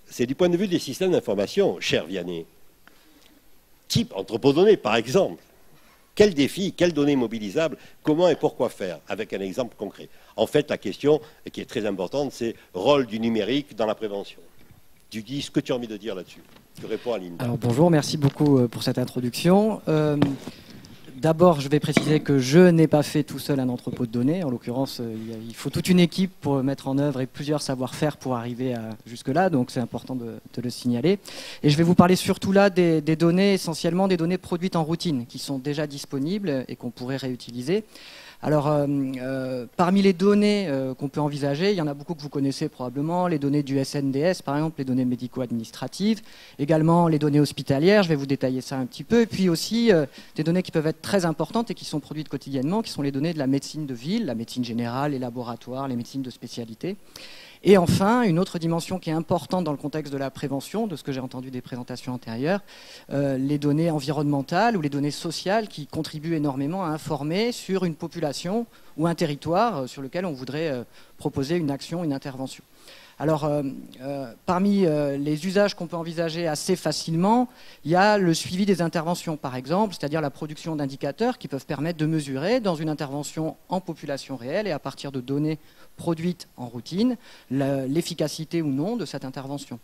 c'est du point de vue des systèmes d'information, cher Vianney. Type entrepôt de données, par exemple. Quel défi, quelles données mobilisables, comment et pourquoi faire, avec un exemple concret. En fait, la question, qui est très importante, c'est rôle du numérique dans la prévention. Tu dis ce que tu as envie de dire là-dessus. Tu réponds à Linda. Alors bonjour, merci beaucoup pour cette introduction. D'abord, je vais préciser que je n'ai pas fait tout seul un entrepôt de données. En l'occurrence, il faut toute une équipe pour mettre en œuvre et plusieurs savoir-faire pour arriver jusque-là. Donc, c'est important de le signaler. Et je vais vous parler surtout là des données, essentiellement des données produites en routine, qui sont déjà disponibles et qu'on pourrait réutiliser. Alors, parmi les données qu'on peut envisager, il y en a beaucoup que vous connaissez probablement, les données du SNDS par exemple, les données médico-administratives, également les données hospitalières, je vais vous détailler ça un petit peu, et puis aussi des données qui peuvent être très importantes et qui sont produites quotidiennement, qui sont les données de la médecine de ville, la médecine générale, les laboratoires, les médecines de spécialité. Et enfin, une autre dimension qui est importante dans le contexte de la prévention, de ce que j'ai entendu des présentations antérieures, les données environnementales ou les données sociales qui contribuent énormément à informer sur une population ou un territoire sur lequel on voudrait proposer une action, une intervention. Alors, parmi les usages qu'on peut envisager assez facilement, il y a le suivi des interventions, par exemple, c'est-à-dire la production d'indicateurs qui peuvent permettre de mesurer dans une intervention en population réelle et à partir de données produites en routine, l'efficacité ou non de cette intervention.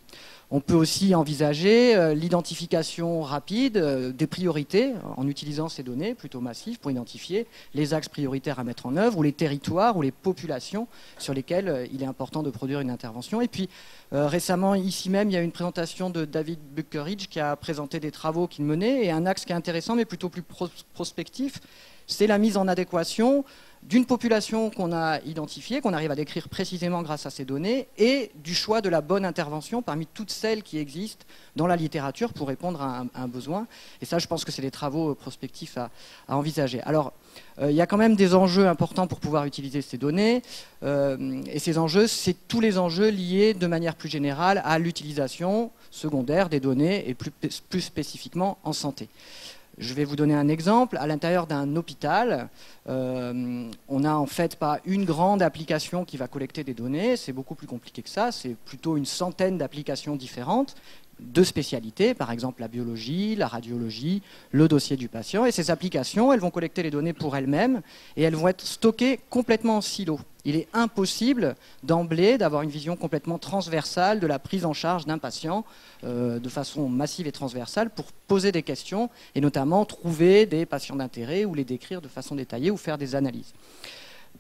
On peut aussi envisager l'identification rapide des priorités en utilisant ces données plutôt massives pour identifier les axes prioritaires à mettre en œuvre ou les territoires ou les populations sur lesquelles il est important de produire une intervention. Et puis récemment, ici même, il y a une présentation de David Buckeridge qui a présenté des travaux qu'il menait, et un axe qui est intéressant mais plutôt plus prospectif, c'est la mise en adéquation d'une population qu'on a identifiée, qu'on arrive à décrire précisément grâce à ces données, et du choix de la bonne intervention parmi toutes celles qui existent dans la littérature pour répondre à un besoin. Et ça, je pense que c'est des travaux prospectifs à envisager. Alors, il y a quand même des enjeux importants pour pouvoir utiliser ces données, et ces enjeux, c'est tous les enjeux liés de manière plus générale à l'utilisation secondaire des données, et plus spécifiquement en santé. Je vais vous donner un exemple. À l'intérieur d'un hôpital, on n'a en fait pas une grande application qui va collecter des données, c'est beaucoup plus compliqué que ça, c'est plutôt une centaine d'applications différentes, de spécialités, par exemple la biologie, la radiologie, le dossier du patient. Et ces applications, elles vont collecter les données pour elles-mêmes et elles vont être stockées complètement en silo. Il est impossible d'emblée d'avoir une vision complètement transversale de la prise en charge d'un patient de façon massive et transversale pour poser des questions et notamment trouver des patients d'intérêt ou les décrire de façon détaillée ou faire des analyses.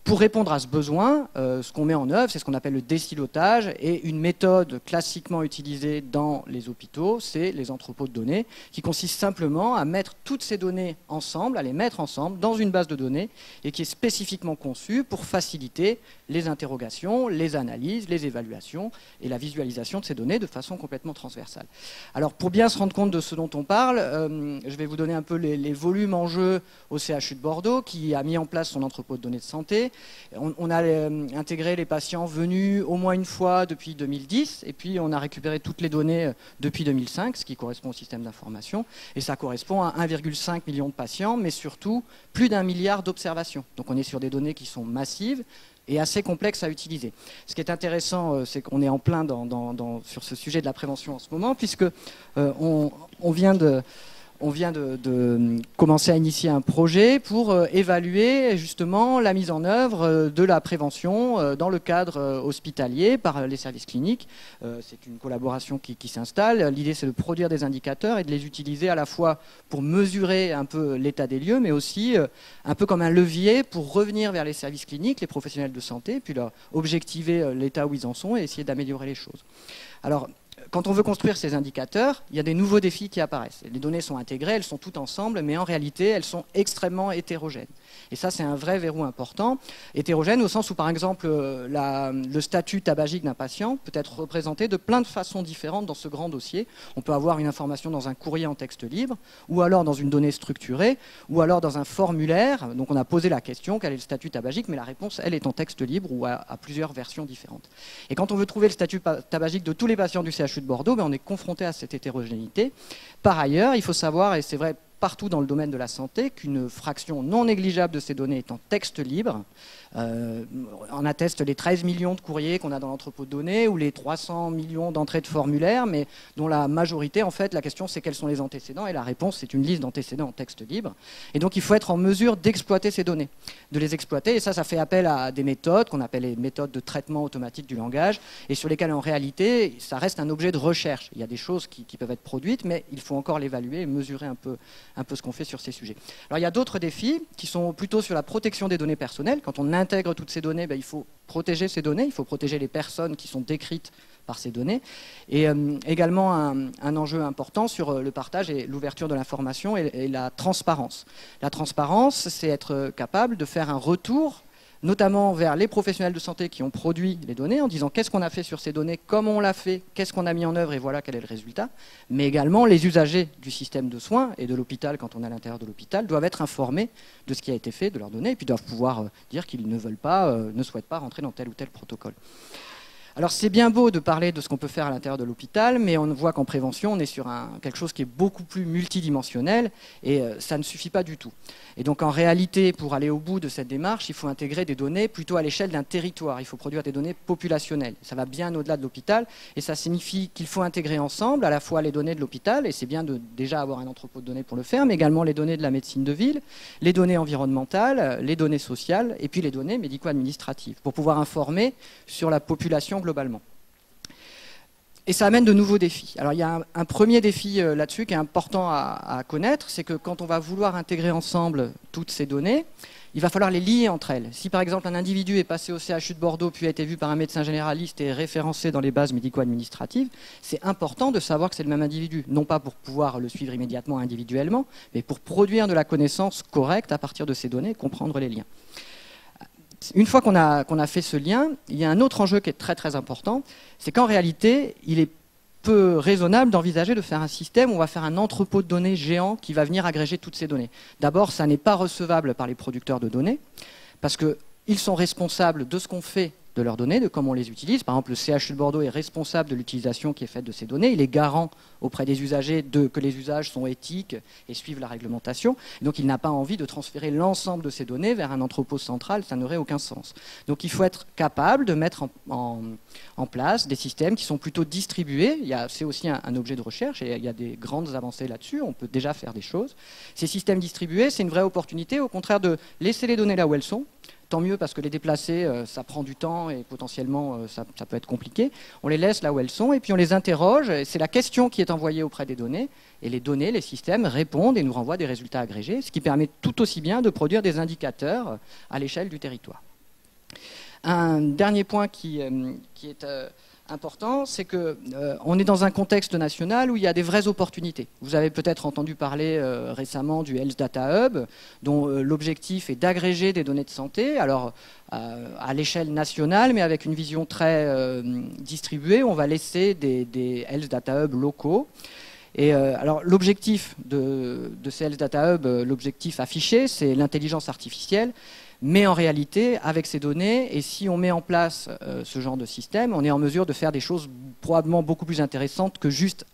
Pour répondre à ce besoin, ce qu'on met en œuvre, c'est ce qu'on appelle le désilotage, et une méthode classiquement utilisée dans les hôpitaux, c'est les entrepôts de données, qui consiste simplement à mettre toutes ces données ensemble, à les mettre ensemble dans une base de données, et qui est spécifiquement conçue pour faciliter les interrogations, les analyses, les évaluations et la visualisation de ces données de façon complètement transversale. Alors, pour bien se rendre compte de ce dont on parle, je vais vous donner un peu les volumes en jeu au CHU de Bordeaux, qui a mis en place son entrepôt de données de santé. On a intégré les patients venus au moins une fois depuis 2010, et puis on a récupéré toutes les données depuis 2005, ce qui correspond au système d'information, et ça correspond à 1,5 million de patients, mais surtout plus d'1 milliard d'observations. Donc on est sur des données qui sont massives et assez complexes à utiliser. Ce qui est intéressant, c'est qu'on est en plein sur ce sujet de la prévention en ce moment, puisque on vient de commencer à initier un projet pour évaluer justement la mise en œuvre de la prévention dans le cadre hospitalier par les services cliniques. C'est une collaboration qui s'installe. L'idée, c'est de produire des indicateurs et de les utiliser à la fois pour mesurer un peu l'état des lieux, mais aussi un peu comme un levier pour revenir vers les services cliniques, les professionnels de santé, puis leur objectiver l'état où ils en sont et essayer d'améliorer les choses. Alors, quand on veut construire ces indicateurs, il y a des nouveaux défis qui apparaissent. Les données sont intégrées, elles sont toutes ensemble, mais en réalité, elles sont extrêmement hétérogènes. Et ça, c'est un vrai verrou important. Hétérogène au sens où, par exemple, le statut tabagique d'un patient peut être représenté de plein de façons différentes dans ce grand dossier. On peut avoir une information dans un courrier en texte libre, ou alors dans une donnée structurée, ou alors dans un formulaire. Donc on a posé la question, quel est le statut tabagique, mais la réponse, elle, est en texte libre ou à plusieurs versions différentes. Et quand on veut trouver le statut tabagique de tous les patients du CHU de Bordeaux, on est confronté à cette hétérogénéité. Par ailleurs, il faut savoir, et c'est vrai partout dans le domaine de la santé, qu'une fraction non négligeable de ces données est en texte libre. On atteste les 13 millions de courriers qu'on a dans l'entrepôt de données ou les 300 millions d'entrées de formulaires, mais dont la majorité, en fait, la question c'est quels sont les antécédents, et la réponse c'est une liste d'antécédents en texte libre. Et donc il faut être en mesure d'exploiter ces données, de les exploiter, et ça fait appel à des méthodes qu'on appelle les méthodes de traitement automatique du langage, et sur lesquelles en réalité ça reste un objet de recherche. Il y a des choses qui peuvent être produites, mais il faut encore l'évaluer et mesurer un peu un peu ce qu'on fait sur ces sujets. Alors il y a d'autres défis qui sont plutôt sur la protection des données personnelles. Quand on intègre toutes ces données, il faut protéger ces données, il faut protéger les personnes qui sont décrites par ces données. Et également un enjeu important sur le partage et l'ouverture de l'information et la transparence. La transparence, c'est être capable de faire un retour notamment vers les professionnels de santé qui ont produit les données, en disant qu'est-ce qu'on a fait sur ces données, comment on l'a fait, qu'est-ce qu'on a mis en œuvre et voilà quel est le résultat. Mais également, les usagers du système de soins et de l'hôpital, quand on est à l'intérieur de l'hôpital, doivent être informés de ce qui a été fait, de leurs données, et puis doivent pouvoir dire qu'ils ne veulent pas, ne souhaitent pas rentrer dans tel ou tel protocole. Alors c'est bien beau de parler de ce qu'on peut faire à l'intérieur de l'hôpital, mais on voit qu'en prévention, on est sur quelque chose qui est beaucoup plus multidimensionnel et ça ne suffit pas du tout. Et donc en réalité, pour aller au bout de cette démarche, il faut intégrer des données plutôt à l'échelle d'un territoire. Il faut produire des données populationnelles. Ça va bien au-delà de l'hôpital et ça signifie qu'il faut intégrer ensemble à la fois les données de l'hôpital, et c'est bien de déjà avoir un entrepôt de données pour le faire, mais également les données de la médecine de ville, les données environnementales, les données sociales et puis les données médico-administratives pour pouvoir informer sur la population globalement. Et ça amène de nouveaux défis. Alors il y a un premier défi là-dessus qui est important à connaître, c'est que quand on va vouloir intégrer ensemble toutes ces données, il va falloir les lier entre elles. Si par exemple un individu est passé au CHU de Bordeaux puis a été vu par un médecin généraliste et référencé dans les bases médico-administratives, c'est important de savoir que c'est le même individu, non pas pour pouvoir le suivre immédiatement individuellement, mais pour produire de la connaissance correcte à partir de ces données et comprendre les liens. Une fois qu'on a fait ce lien, il y a un autre enjeu qui est très très important, c'est qu'en réalité, il est peu raisonnable d'envisager de faire un système où on va faire un entrepôt de données géant qui va venir agréger toutes ces données. D'abord, ça n'est pas recevable par les producteurs de données, parce qu'ils sont responsables de ce qu'on fait de leurs données, de comment on les utilise. Par exemple, le CHU de Bordeaux est responsable de l'utilisation qui est faite de ces données. Il est garant auprès des usagers que les usages sont éthiques et suivent la réglementation. Donc il n'a pas envie de transférer l'ensemble de ces données vers un entrepôt central, ça n'aurait aucun sens. Donc il faut être capable de mettre en place des systèmes qui sont plutôt distribués. C'est aussi un objet de recherche et il y a des grandes avancées là-dessus, on peut déjà faire des choses. Ces systèmes distribués, c'est une vraie opportunité, au contraire de laisser les données là où elles sont. Tant mieux parce que les déplacer, ça prend du temps et potentiellement ça peut être compliqué. On les laisse là où elles sont et puis on les interroge. C'est la question qui est envoyée auprès des données et les données, les systèmes répondent et nous renvoient des résultats agrégés, ce qui permet tout aussi bien de produire des indicateurs à l'échelle du territoire. Un dernier point qui est important, c'est qu'on est dans un contexte national où il y a des vraies opportunités. Vous avez peut-être entendu parler récemment du Health Data Hub, dont l'objectif est d'agréger des données de santé, alors à l'échelle nationale, mais avec une vision très distribuée. On va laisser des Health Data Hub locaux. Et alors l'objectif de ces Health Data Hub, l'objectif affiché, c'est l'intelligence artificielle. Mais en réalité, avec ces données, et si on met en place ce genre de système, on est en mesure de faire des choses probablement beaucoup plus intéressantes que juste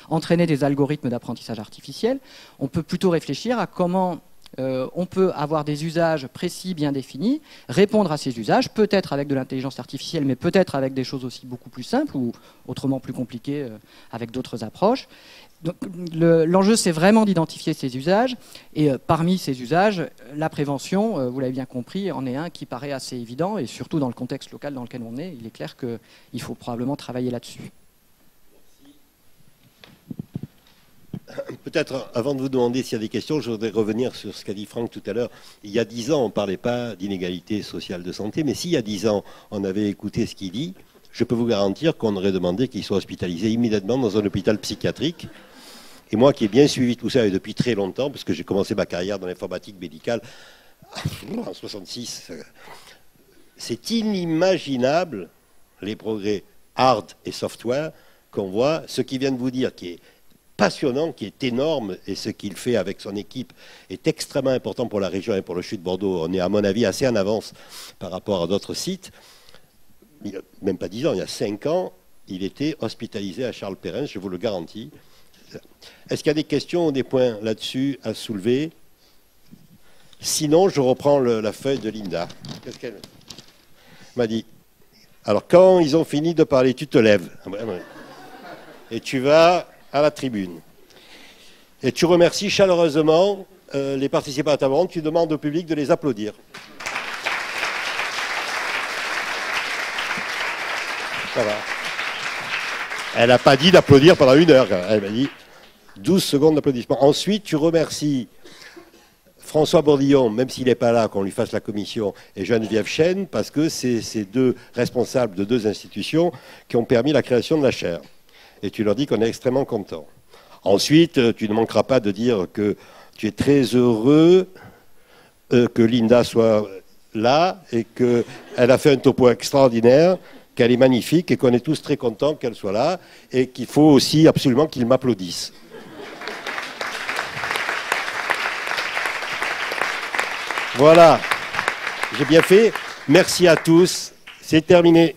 entraîner des algorithmes d'apprentissage artificiel. On peut plutôt réfléchir à comment on peut avoir des usages précis, bien définis, répondre à ces usages, peut-être avec de l'intelligence artificielle, mais peut-être avec des choses aussi beaucoup plus simples ou autrement plus compliquées avec d'autres approches. Donc, l'enjeu, c'est vraiment d'identifier ces usages. Et parmi ces usages, la prévention, vous l'avez bien compris, en est un qui paraît assez évident. Et surtout dans le contexte local dans lequel on est, il est clair qu'il faut probablement travailler là-dessus. Peut-être, avant de vous demander s'il y a des questions, je voudrais revenir sur ce qu'a dit Franck tout à l'heure. Il y a 10 ans, on ne parlait pas d'inégalité sociale de santé, mais s'il y a 10 ans, on avait écouté ce qu'il dit, je peux vous garantir qu'on aurait demandé qu'il soit hospitalisé immédiatement dans un hôpital psychiatrique. Et moi qui ai bien suivi tout ça et depuis très longtemps, parce que j'ai commencé ma carrière dans l'informatique médicale en 66, c'est inimaginable les progrès hard et software qu'on voit. Ce qu'il vient de vous dire, qui est passionnant, qui est énorme, et ce qu'il fait avec son équipe est extrêmement important pour la région et pour le CHU de Bordeaux. On est à mon avis assez en avance par rapport à d'autres sites. Il n'y a même pas 10 ans, il y a 5 ans, il était hospitalisé à Charles Perrin, je vous le garantis. Est-ce qu'il y a des questions ou des points là-dessus à soulever? Sinon, je reprends la feuille de Linda. Qu'est-ce qu'elle m'a dit? Alors, quand ils ont fini de parler, tu te lèves. Et tu vas à la tribune. Et tu remercies chaleureusement les participants à ta ronde. Tu demandes au public de les applaudir. Ça va. Elle n'a pas dit d'applaudir pendant 1 heure. Elle m'a dit 12 secondes d'applaudissements. Ensuite, tu remercies François Bourdillon, même s'il n'est pas là, qu'on lui fasse la commission, et Geneviève Chêne, parce que c'est ces deux responsables de deux institutions qui ont permis la création de la chaire. Et tu leur dis qu'on est extrêmement content. Ensuite, tu ne manqueras pas de dire que tu es très heureux que Linda soit là et qu'elle a fait un topo extraordinaire, qu'elle est magnifique et qu'on est tous très contents qu'elle soit là et qu'il faut aussi absolument qu'ils m'applaudissent. Voilà, j'ai bien fait. Merci à tous. C'est terminé.